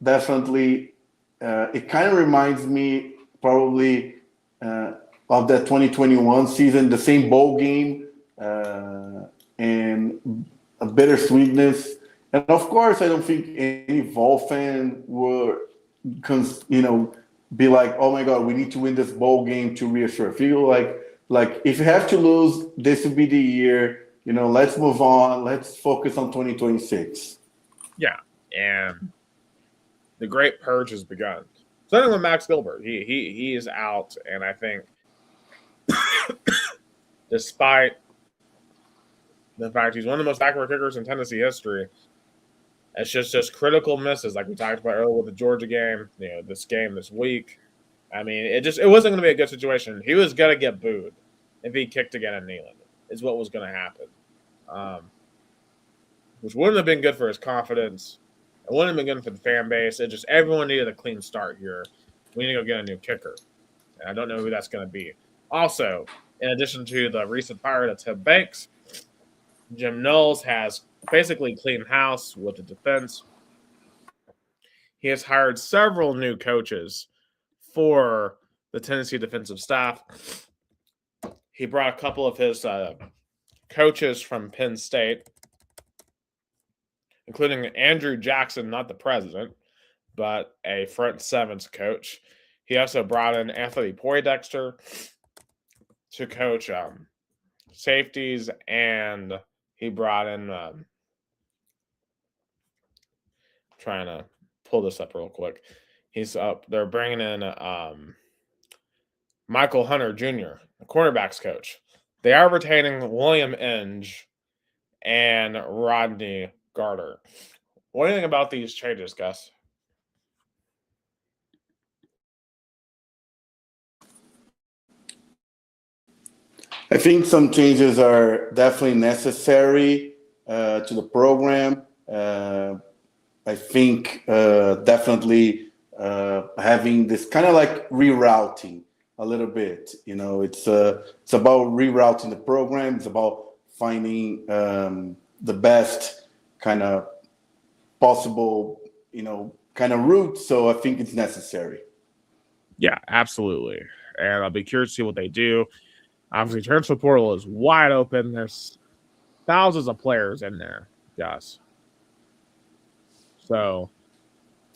definitely it kind of reminds me probably of that 2021 season, the same bowl game and a bittersweetness. And of course, I don't think any Vol fan would, be like, "Oh my God, we need to win this bowl game to reassure." I feel like if you have to lose, this would be the year. Let's move on. Let's focus on 2026. Yeah, and the great purge has begun. Starting with Max Gilbert, he is out, and I think, despite the fact he's one of the most accurate kickers in Tennessee history, it's just critical misses, like we talked about earlier with the Georgia game. This game this week. I mean, it wasn't going to be a good situation. He was going to get booed if he kicked again in Neyland. Is what was going to happen, which wouldn't have been good for his confidence. It wouldn't have been good for the fan base. Everyone needed a clean start here. We need to go get a new kicker, and I don't know who that's going to be. Also, in addition to the recent fire of Tim Banks, Jim Knowles has basically cleaned house with the defense. He has hired several new coaches for the Tennessee defensive staff. He brought a couple of his coaches from Penn State, including Andrew Jackson, not the president, but a front sevens coach. He also brought in Anthony Poindexter to coach safeties, and he brought in trying to pull this up real quick. He's up. They're bringing in Michael Hunter Jr., the cornerbacks coach. They are retaining William Inge and Rodney Garter. What do you think about these changes, Gus? I think some changes are definitely necessary to the program. I think definitely having this kind of like rerouting a little bit. It's about rerouting the program. It's about finding the best kind of possible, kind of route. So I think it's necessary. Yeah, absolutely. And I'll be curious to see what they do. Obviously, transfer portal is wide open. There's thousands of players in there, Gus. So,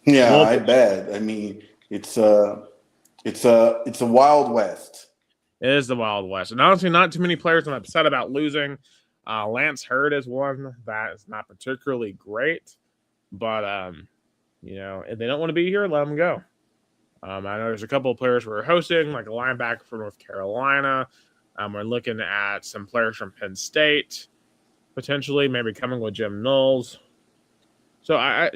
yeah, I bet. I mean, it's a Wild West. It is the Wild West, and honestly, not too many players are upset about losing. Lance Hurd is one that is not particularly great, but if they don't want to be here, let them go. I know there's a couple of players we're hosting, like a linebacker from North Carolina. We're looking at some players from Penn State, potentially maybe coming with Jim Knowles. So I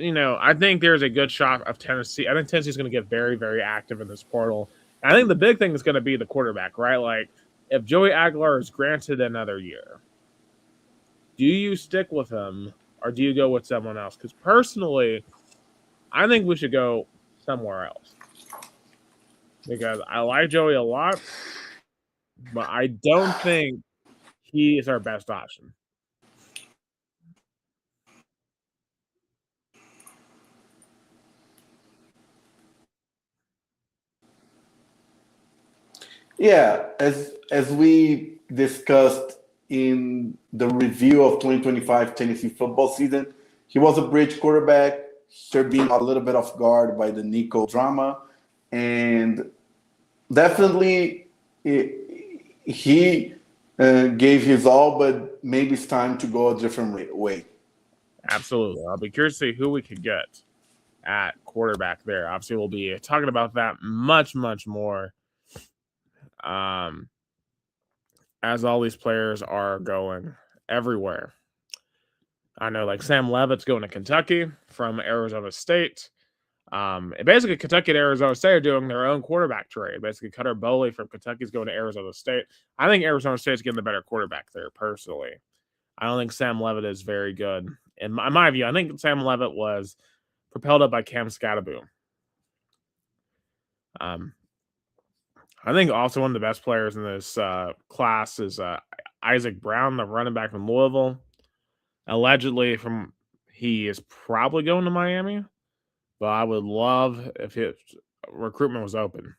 think there's a good shot of Tennessee. I think Tennessee's going to get very, very active in this portal. And I think the big thing is going to be the quarterback, right? Like, if Joey Aguilar is granted another year, do you stick with him or do you go with someone else? Because personally, I think we should go somewhere else. Because I like Joey a lot, but I don't think he is our best option. Yeah, as we discussed in the review of 2025 Tennessee football season, he was a bridge quarterback, being a little bit off guard by the Nico drama, and definitely he gave his all, but maybe it's time to go a different way. Absolutely. I'll be curious to see who we could get. at quarterback there. Obviously, we'll be talking about that much, much more as all these players are going everywhere. I know, like Sam Levitt's going to Kentucky from Arizona State. Basically, Kentucky and Arizona State are doing their own quarterback trade. Basically, Cutter Boley from Kentucky's going to Arizona State. I think Arizona State's getting the better quarterback there, personally. I don't think Sam Levitt is very good. In my view, I think Sam Levitt was propelled up by Cam Scatterboom. I think also one of the best players in this class is Isaac Brown, the running back from Louisville. Allegedly, he is probably going to Miami, but I would love if his recruitment was open.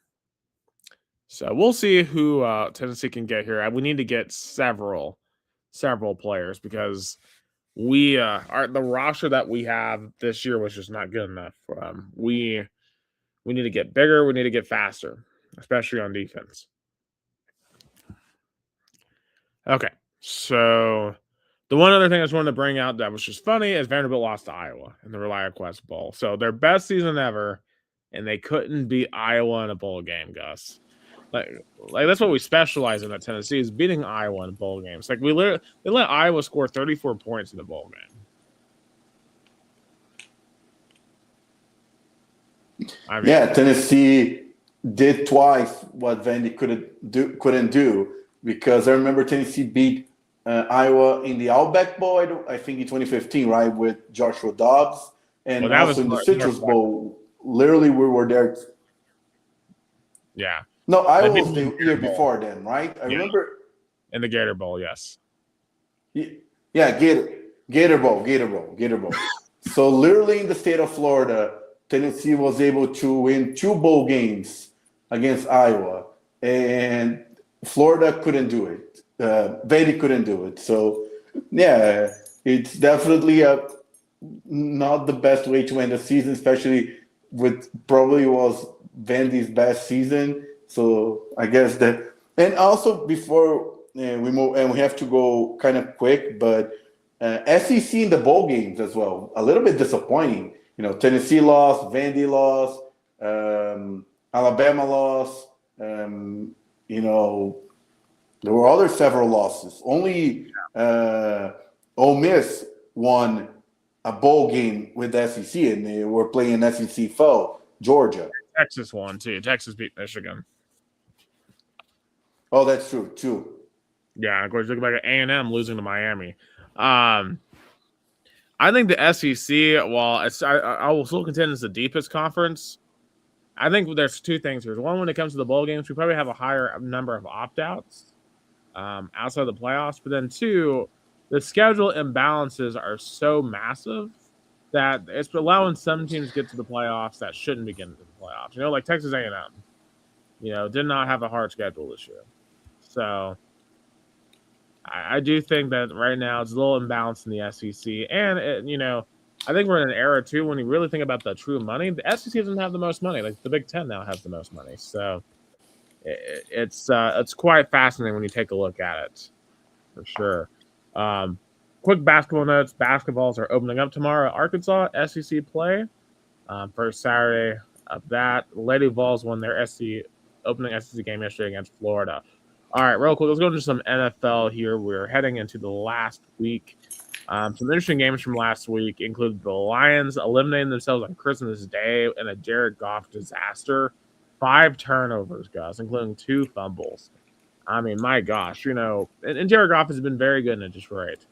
So we'll see who Tennessee can get here. We need to get several players because the roster that we have this year was just not good enough. We need to get bigger. We need to get faster, especially on defense. Okay, so the one other thing I just wanted to bring out that was just funny is Vanderbilt lost to Iowa in the ReliaQuest Bowl. So their best season ever, and they couldn't beat Iowa in a bowl game, Gus. Like that's what we specialize in at Tennessee is beating Iowa in bowl games. Like they let Iowa score 34 points in the bowl game. Yeah, Tennessee did twice what Vandy couldn't do because I remember Tennessee beat Iowa in the Outback Bowl, I think in 2015, right, with Joshua Dobbs, and also in the Citrus Bowl. Literally, we were there. Yeah. No, Iowa was the year before then, right? I remember. In the Gator Bowl, yes. Yeah, Gator Bowl. So literally in the state of Florida, Tennessee was able to win 2 bowl games against Iowa, and Florida couldn't do it. Vandy couldn't do it. So, yeah, it's definitely not the best way to end the season, especially with probably was Vandy's best season. So I guess that, and also before we move, and we have to go kind of quick, but SEC in the bowl games as well, a little bit disappointing. You know, Tennessee lost, Vandy lost, Alabama lost. You know, there were several losses. Only Ole Miss won a bowl game with the SEC, and they were playing an SEC foe, Georgia. Texas won too. Texas beat Michigan. Oh, that's true too. Yeah, of course, look back at A&M losing to Miami. I think the SEC, while I will still contend it's the deepest conference, I think there's 2 things here. One, when it comes to the bowl games, we probably have a higher number of opt-outs outside the playoffs. But then 2, the schedule imbalances are so massive that it's allowing some teams to get to the playoffs that shouldn't be getting to the playoffs. You know, like Texas A&M, did not have a hard schedule this year. So I do think that right now it's a little imbalanced in the SEC. And, I think we're in an era, too, when you really think about the true money. The SEC doesn't have the most money. Like, the Big Ten now has the most money. So it's quite fascinating when you take a look at it, for sure. Quick basketball notes. Basketballs are opening up tomorrow at Arkansas. SEC play. First Saturday of that. Lady Vols won their opening SEC game yesterday against Florida. All right, real quick, let's go into some NFL here. We're heading into the last week. Some interesting games from last week included the Lions eliminating themselves on Christmas Day in a Jared Goff disaster. 5 turnovers, Gus, including 2 fumbles. I mean, my gosh, and Jared Goff has been very good in Detroit.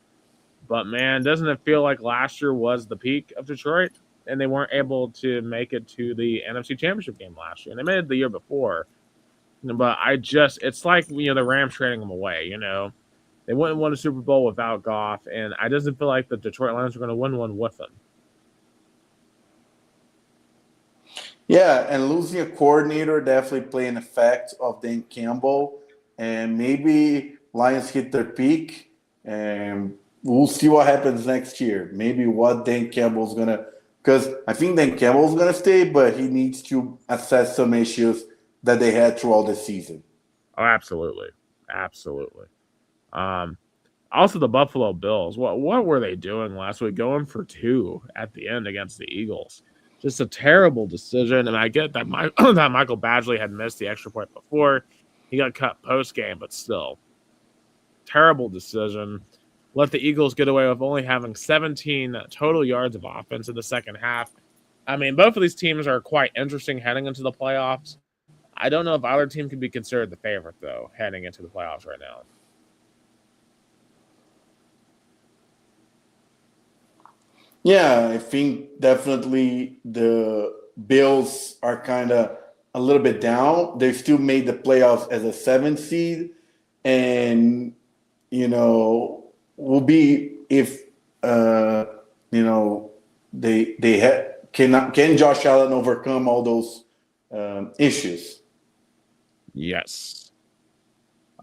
But, man, doesn't it feel like last year was the peak of Detroit? And they weren't able to make it to the NFC Championship game last year. And they made it the year before. But it's like, the Rams trading them away, They wouldn't win a Super Bowl without Goff, and I doesn't feel like the Detroit Lions are going to win one with them. Yeah, and losing a coordinator definitely play an effect of Dan Campbell, and maybe Lions hit their peak, and we'll see what happens next year. Maybe what Dan Campbell's going to – because I think Dan Campbell's going to stay, but he needs to assess some issues that they had throughout the season. Oh, absolutely. Absolutely. Also, the Buffalo Bills. What were they doing last week? Going for 2 at the end against the Eagles. Just a terrible decision. And I get that that Michael Badgley had missed the extra point before. He got cut post game, but still. Terrible decision. Let the Eagles get away with only having 17 total yards of offense in the second half. I mean, both of these teams are quite interesting heading into the playoffs. I don't know if either team could be considered the favorite, though, heading into the playoffs right now. Yeah, I think definitely the Bills are kind of a little bit down. They still made the playoffs as a 7th seed, and will be if you know can Josh Allen overcome all those issues? Yes.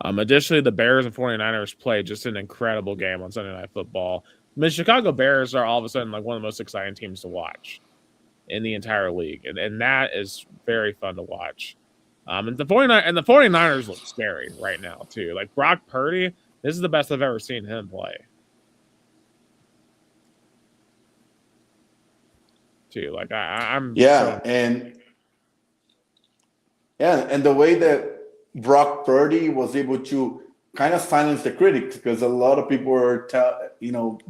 Additionally, the Bears and 49ers played just an incredible game on Sunday Night Football. I mean, Chicago Bears are all of a sudden like one of the most exciting teams to watch in the entire league, and that is very fun to watch. And the 49ers look scary right now too. Like Brock Purdy, this is the best I've ever seen him play. Too like I'm and the way that Brock Purdy was able to kind of silence the critics, because a lot of people are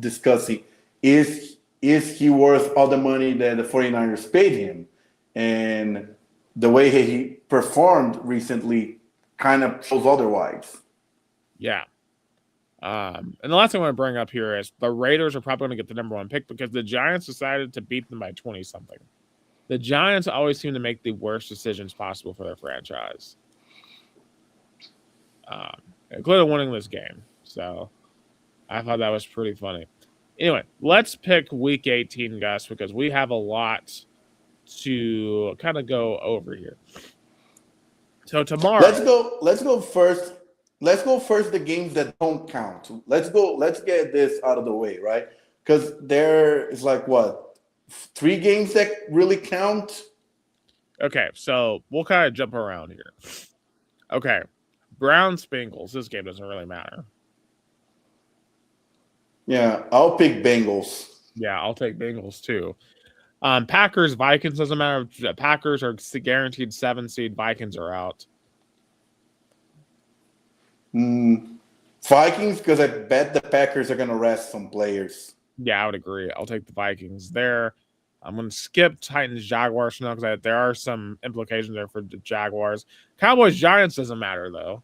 discussing is he worth all the money that the 49ers paid him, and the way he performed recently kind of shows otherwise. Yeah. And the last thing I want to bring up here is the Raiders are probably going to get the #1 pick because the Giants decided to beat them by 20-something. The Giants always seem to make the worst decisions possible for their franchise, including winning this game. So I thought that was pretty funny. Anyway, let's pick Week 18, Gus, because we have a lot to kind of go over here. So tomorrow, let's go first. Let's go first the games that don't count. Let's get this out of the way, right? Because there is like what, 3 games that really count? Okay, so we'll kind of jump around here. Okay, Browns Bengals. This game doesn't really matter. Yeah, I'll pick Bengals. Yeah, I'll take Bengals too. Packers Vikings doesn't matter. Packers are guaranteed 7 seed. Vikings are out. Vikings, because I bet the Packers are going to rest some players. Yeah, I would agree. I'll take the Vikings there. I'm going to skip Titans Jaguars now because there are some implications there for the Jaguars. Cowboys Giants doesn't matter though.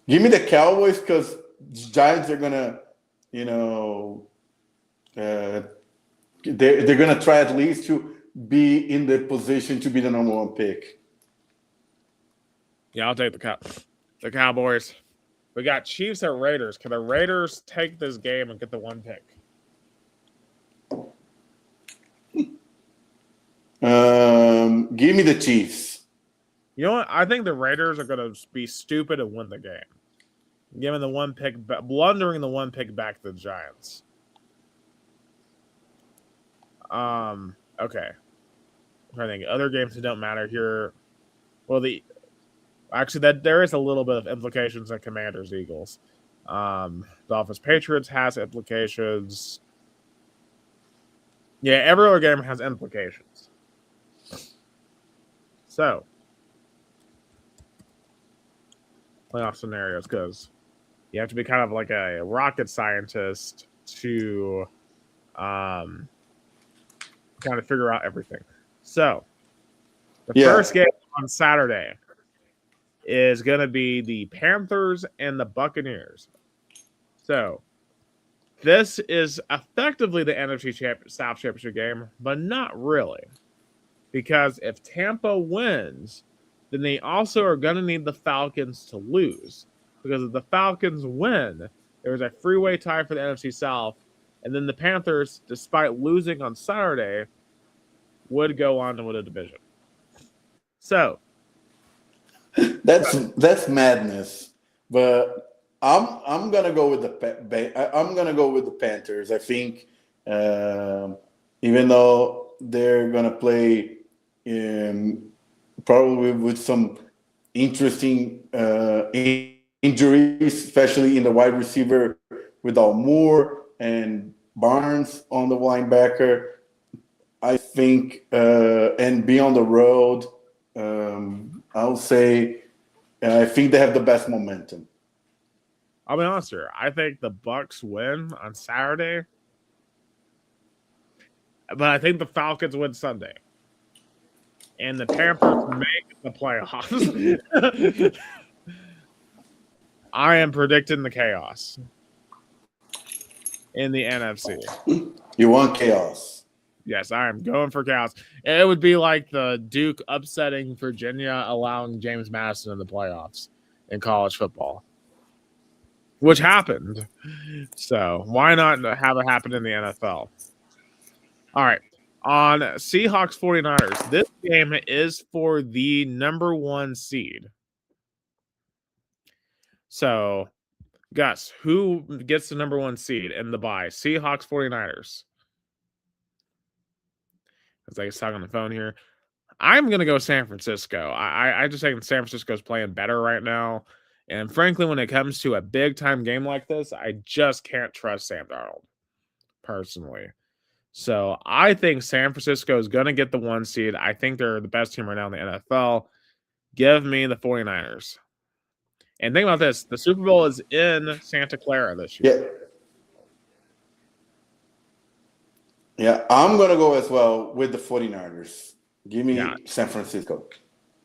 Give me the Cowboys because Giants are going to, they're going to try at least to be in the position to be the #1 pick. Yeah, I'll take the Cowboys. We got Chiefs at Raiders. Can the Raiders take this game and get the 1 pick? Give me the Chiefs. You know what? I think the Raiders are going to be stupid and win the game. Giving the 1 pick, blundering the 1 pick back to the Giants. Okay. I think other games that don't matter here. Well, that there is a little bit of implications in Commanders Eagles. Dolphins Patriots has implications. Yeah, every other game has implications. So, playoff scenarios, because you have to be kind of like a rocket scientist to kind of figure out everything. So, the first game on Saturday is going to be the Panthers and the Buccaneers. So, this is effectively the NFC South Championship game, but not really. Because if Tampa wins, then they also are going to need the Falcons to lose. Because if the Falcons win, there's a freeway tie for the NFC South. And then the Panthers, despite losing on Saturday, would go on to win a division. So, that's madness. But I'm gonna go with the Panthers. I think even though they're gonna play probably with some interesting injuries, especially in the wide receiver with Moore and Barnes on the linebacker. I think, and be on the road. I'll say, I think they have the best momentum. I'll be honest here. I think the Bucks win on Saturday, but I think the Falcons win Sunday, and the Panthers make the playoffs. I am predicting the chaos in the NFC. You want chaos. Yes, I am going for chaos. It would be like the Duke upsetting Virginia, allowing James Madison in the playoffs in college football, which happened. So why not have it happen in the NFL? All right. On Seahawks 49ers, this game is for the number 1 seed. So, Gus, who gets the number 1 seed in the bye? Seahawks 49ers. As I talk on the phone here, I'm going to go San Francisco. I just think San Francisco's playing better right now. And frankly, when it comes to a big time game like this, I just can't trust Sam Darnold personally. So I think San Francisco is going to get the 1 seed. I think they're the best team right now in the NFL. Give me the 49ers. And think about this. The Super Bowl is in Santa Clara this year. Yeah, I'm going to go as well with the 49ers. Give me San Francisco.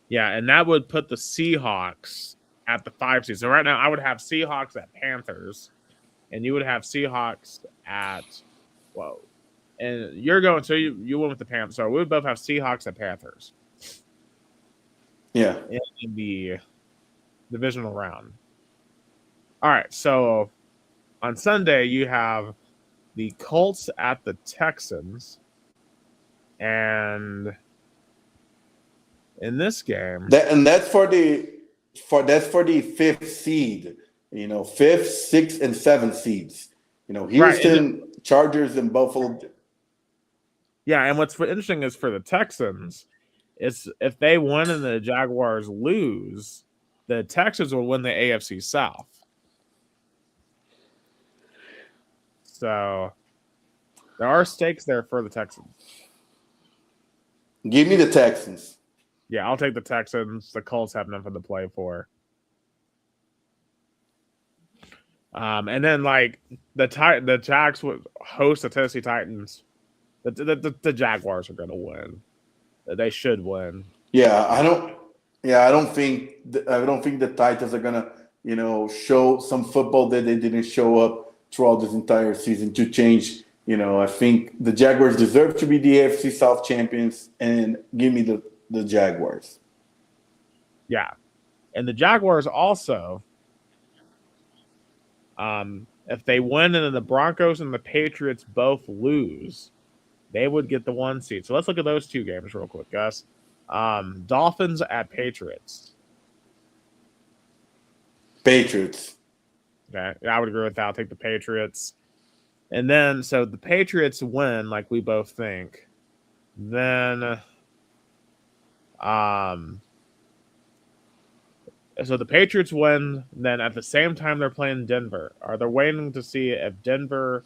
Yeah, and that would put the Seahawks at the 5 seed. So right now I would have Seahawks at Panthers, and you would have Seahawks at and you're going, so you went with the Panthers. So we would both have Seahawks at Panthers. Yeah. In the divisional round. All right, so on Sunday you have the Colts at the Texans, and in this game, that's for the 5th seed. 5th, 6th, and 7th seeds. Houston, right, Chargers, and Buffalo. Yeah, and what's interesting is for the Texans, is if they win and the Jaguars lose, the Texans will win the AFC South. So there are stakes there for the Texans. Give me the Texans. Yeah, I'll take the Texans. The Colts have nothing to play for. And then like the Jags would host the Tennessee Titans. The Jaguars are going to win. They should win. Yeah, I don't think the Titans are going to show some football that they didn't show up throughout this entire season to change. I think the Jaguars deserve to be the AFC South champions, and give me the Jaguars. Yeah. And the Jaguars also, if they win and then the Broncos and the Patriots both lose, they would get the 1 seed. So let's look at those 2 games real quick, Gus. Dolphins at Patriots. Patriots. Okay, I would agree with that. I'll take the Patriots. And then, so the Patriots win, like we both think. Then, so the Patriots win. Then at the same time, they're playing Denver. They're waiting to see if Denver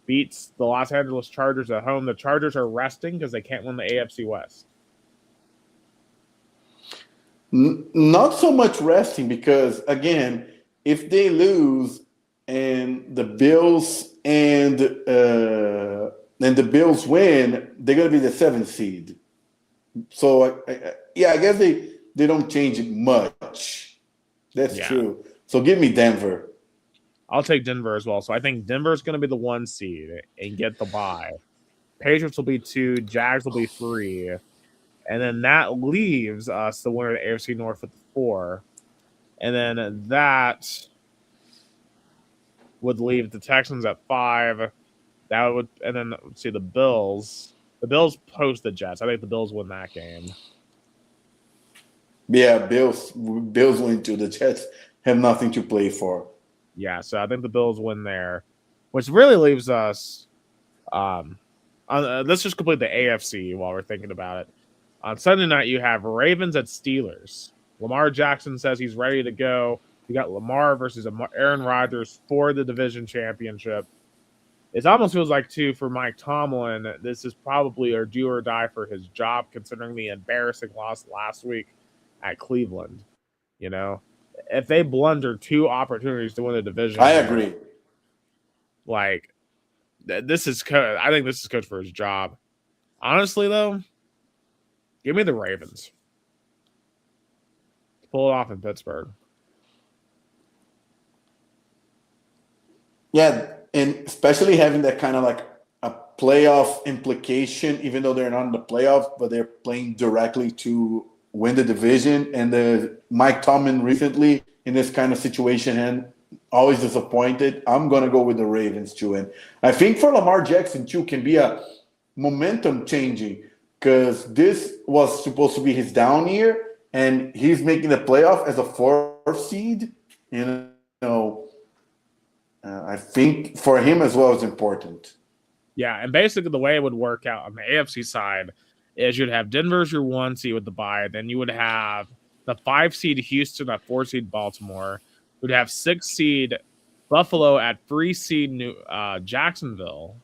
beats the Los Angeles Chargers at home. The Chargers are resting because they can't win the AFC West. Not so much resting because, again, if they lose and the Bills and the Bills win, they're going to be the 7th seed. So, I guess they don't change it much. That's true. So give me Denver. I'll take Denver as well. So I think Denver's going to be the 1 seed and get the bye. Patriots will be 2. Jags will be 3. And then that leaves us the winner of the AFC North with 4. And then that would leave the Texans at 5. That would, and then let's see the Bills. The Bills post the Jets. I think the Bills win that game. Yeah, Bills win too. The Jets have nothing to play for. Yeah, so I think the Bills win there, which really leaves us. Let's just complete the AFC while we're thinking about it. On Sunday night, you have Ravens at Steelers. Lamar Jackson says he's ready to go. You got Lamar versus Aaron Rodgers for the division championship. It almost feels like, too, for Mike Tomlin, this is probably a do or die for his job, considering the embarrassing loss last week at Cleveland. You know, if they blunder 2 opportunities to win the division, I here, agree. like this is I think this is coach for his job. Honestly, though, give me the Ravens. Pull it off in Pittsburgh. Yeah, and especially having that kind of like a playoff implication, even though they're not in the playoffs, but they're playing directly to win the division. And the Mike Tomlin recently in this kind of situation and always disappointed. I'm gonna go with the Ravens too. And I think for Lamar Jackson too can be a momentum changing because this was supposed to be his down year, and he's making the playoff as a 4th seed. You know, I think for him as well is important. Yeah, and basically the way it would work out on the AFC side is you'd have Denver as your 1 seed with the bye, then you would have the 5 seed Houston at 4 seed Baltimore, you'd have 6 seed Buffalo at 3 seed Jacksonville,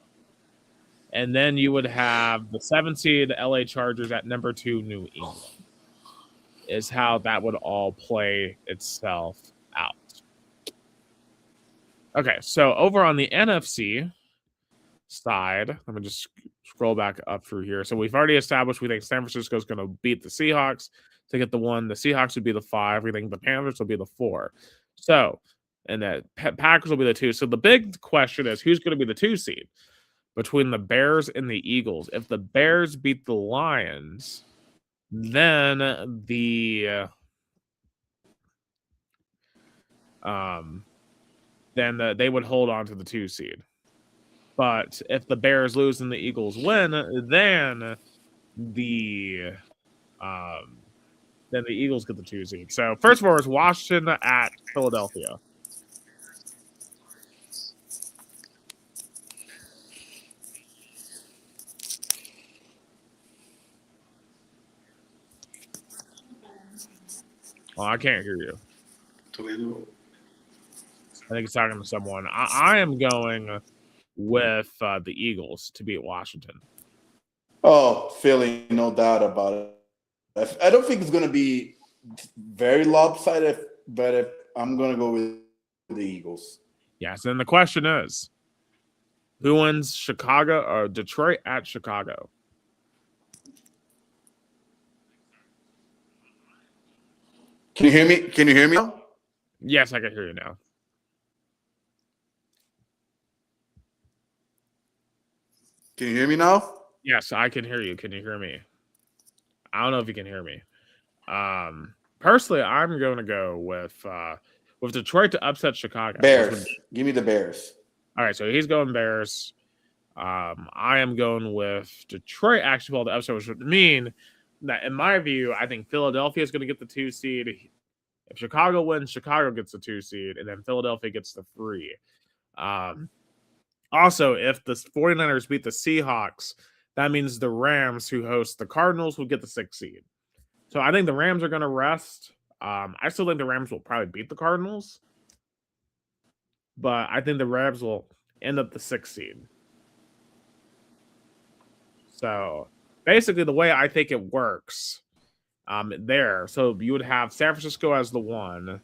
and then you would have the 7 seed LA Chargers at number 2 New England. Is how that would all play itself out. Okay, so over on the NFC side, let me just scroll back up through here. So we've already established we think San Francisco is going to beat the Seahawks to get the 1. The Seahawks would be the 5. We think the Panthers will be the 4. So, and the Packers will be the 2. So the big question is who's going to be the 2 seed between the Bears and the Eagles. If the Bears beat the Lions, then they would hold on to the 2 seed. But if the Bears lose and the Eagles win, then the Eagles get the 2 seed. So first of all, it's Washington at Philadelphia. Well, I can't hear you. I think it's talking to someone. I am going with the Eagles to beat Washington. Oh, Philly, no doubt about it. I don't think it's going to be very lopsided, but I'm going to go with the Eagles. Yes, and the question is, who wins Chicago or Detroit at Chicago? Can you hear me? Can you hear me now? Yes, I can hear you now. Can you hear me now? Yes, I can hear you. Can you hear me? I don't know if you can hear me. Personally, I'm going to go with Detroit to upset Chicago. Bears. Give me the Bears. All right, so he's going Bears. I am going with Detroit actually for the upset, which would mean that, in my view, I think Philadelphia is going to get the 2 seed. If Chicago wins, Chicago gets the 2 seed, and then Philadelphia gets the 3. Also, if the 49ers beat the Seahawks, that means the Rams, who host the Cardinals, will get the 6 seed. So I think the Rams are going to rest. I still think the Rams will probably beat the Cardinals, but I think the Rams will end up the 6 seed. So basically, the way I think it works there, so you would have San Francisco as the 1,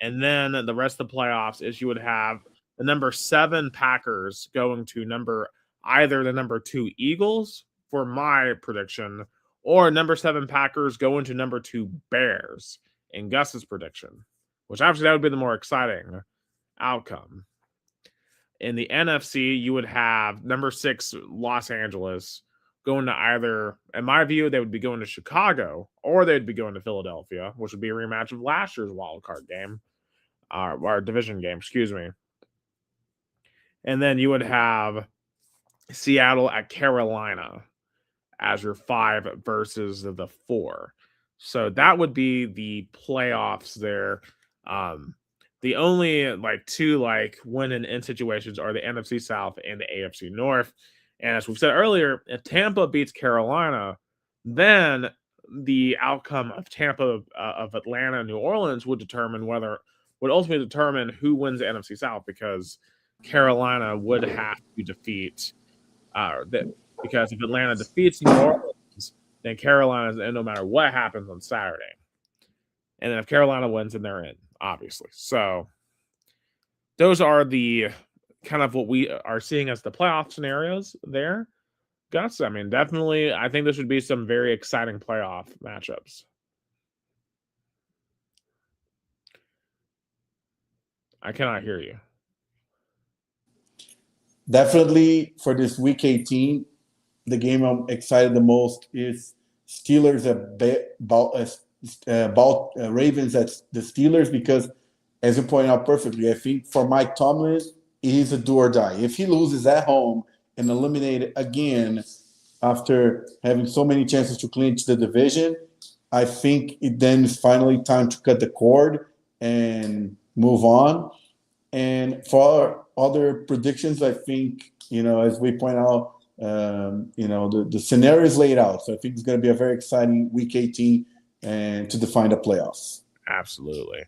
and then the rest of the playoffs is you would have the number 7 Packers going to either the number 2 Eagles for my prediction, or number 7 Packers going to number 2 Bears in Gus's prediction, which obviously that would be the more exciting outcome. In the NFC, you would have number 6 Los Angeles going to either, in my view, they would be going to Chicago, or they'd be going to Philadelphia, which would be a rematch of last year's wild card game, our division game, excuse me. And then you would have Seattle at Carolina as your 5 versus the 4. So that would be the playoffs there. The only 2 win and end situations are the NFC South and the AFC North. And as we've said earlier, if Tampa beats Carolina, then the outcome of Tampa, of Atlanta, and New Orleans would ultimately determine who wins the NFC South, because Carolina would have to defeat because if Atlanta defeats New Orleans, then Carolina's in no matter what happens on Saturday. And then if Carolina wins, then they're in, obviously. So those are the kind of what we are seeing as the playoff scenarios there. Gus, I mean, definitely, I think this would be some very exciting playoff matchups. I cannot hear you. Definitely for this week 18, the game I'm excited the most is Steelers at Ravens at the Steelers, because, as you pointed out perfectly, I think for Mike Tomlin, he's a do or die. If he loses at home and eliminated again after having so many chances to clinch the division, I think it then is finally time to cut the cord and move on. And for other predictions, I think, as we point out, the scenario is laid out. So I think it's going to be a very exciting week 18 and to define the playoffs. Absolutely.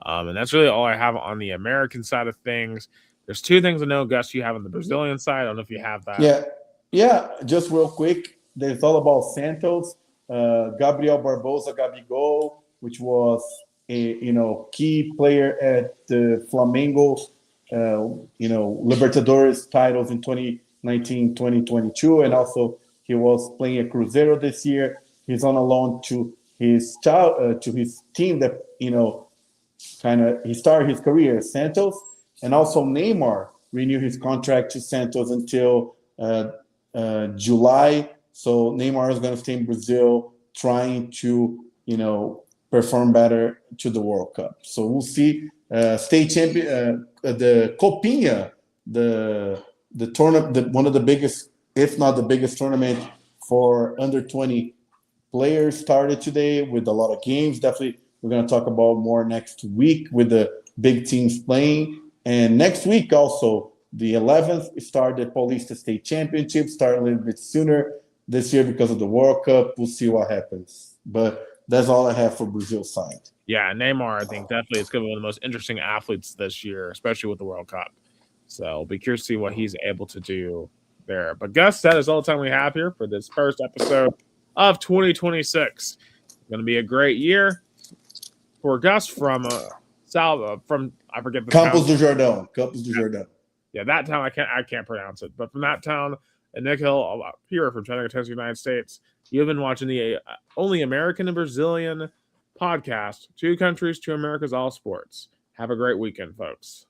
And that's really all I have on the American side of things. There's two things I know, Gus, you have on the Brazilian side. I don't know if you have that. Yeah. Just real quick. There's all about Santos, Gabriel Barbosa, Gabigol, which was a key player at the Flamengo, Libertadores titles in 2019, 2022, and also he was playing at Cruzeiro this year. He's on a loan to his team that he started his career at Santos, and also Neymar renewed his contract to Santos until July. So Neymar is going to stay in Brazil, trying to perform better to the World Cup. So we'll see. State champion, the Copinha, the tournament, one of the biggest, if not the biggest tournament for under 20 players, started today with a lot of games. Definitely, we're going to talk about more next week with the big teams playing. And next week also, the 11th, started the Paulista State Championship, started a little bit sooner this year because of the World Cup. We'll see what happens. But that's all I have for Brazil's side. Yeah, Neymar, I think definitely is going to be one of the most interesting athletes this year, especially with the World Cup. So I'll be curious to see what he's able to do there. But Gus, that is all the time we have here for this first episode of 2026. It's going to be a great year for Gus from I forget the Campos town. do Jordão. Campos do Jordão. Yeah, that town I can't pronounce it, but from that town and Nick Hill here from Chattanooga, Tennessee, United States. You've been watching the only American and Brazilian podcast, Two Countries, Two Americas, All Sports. Have a great weekend, folks.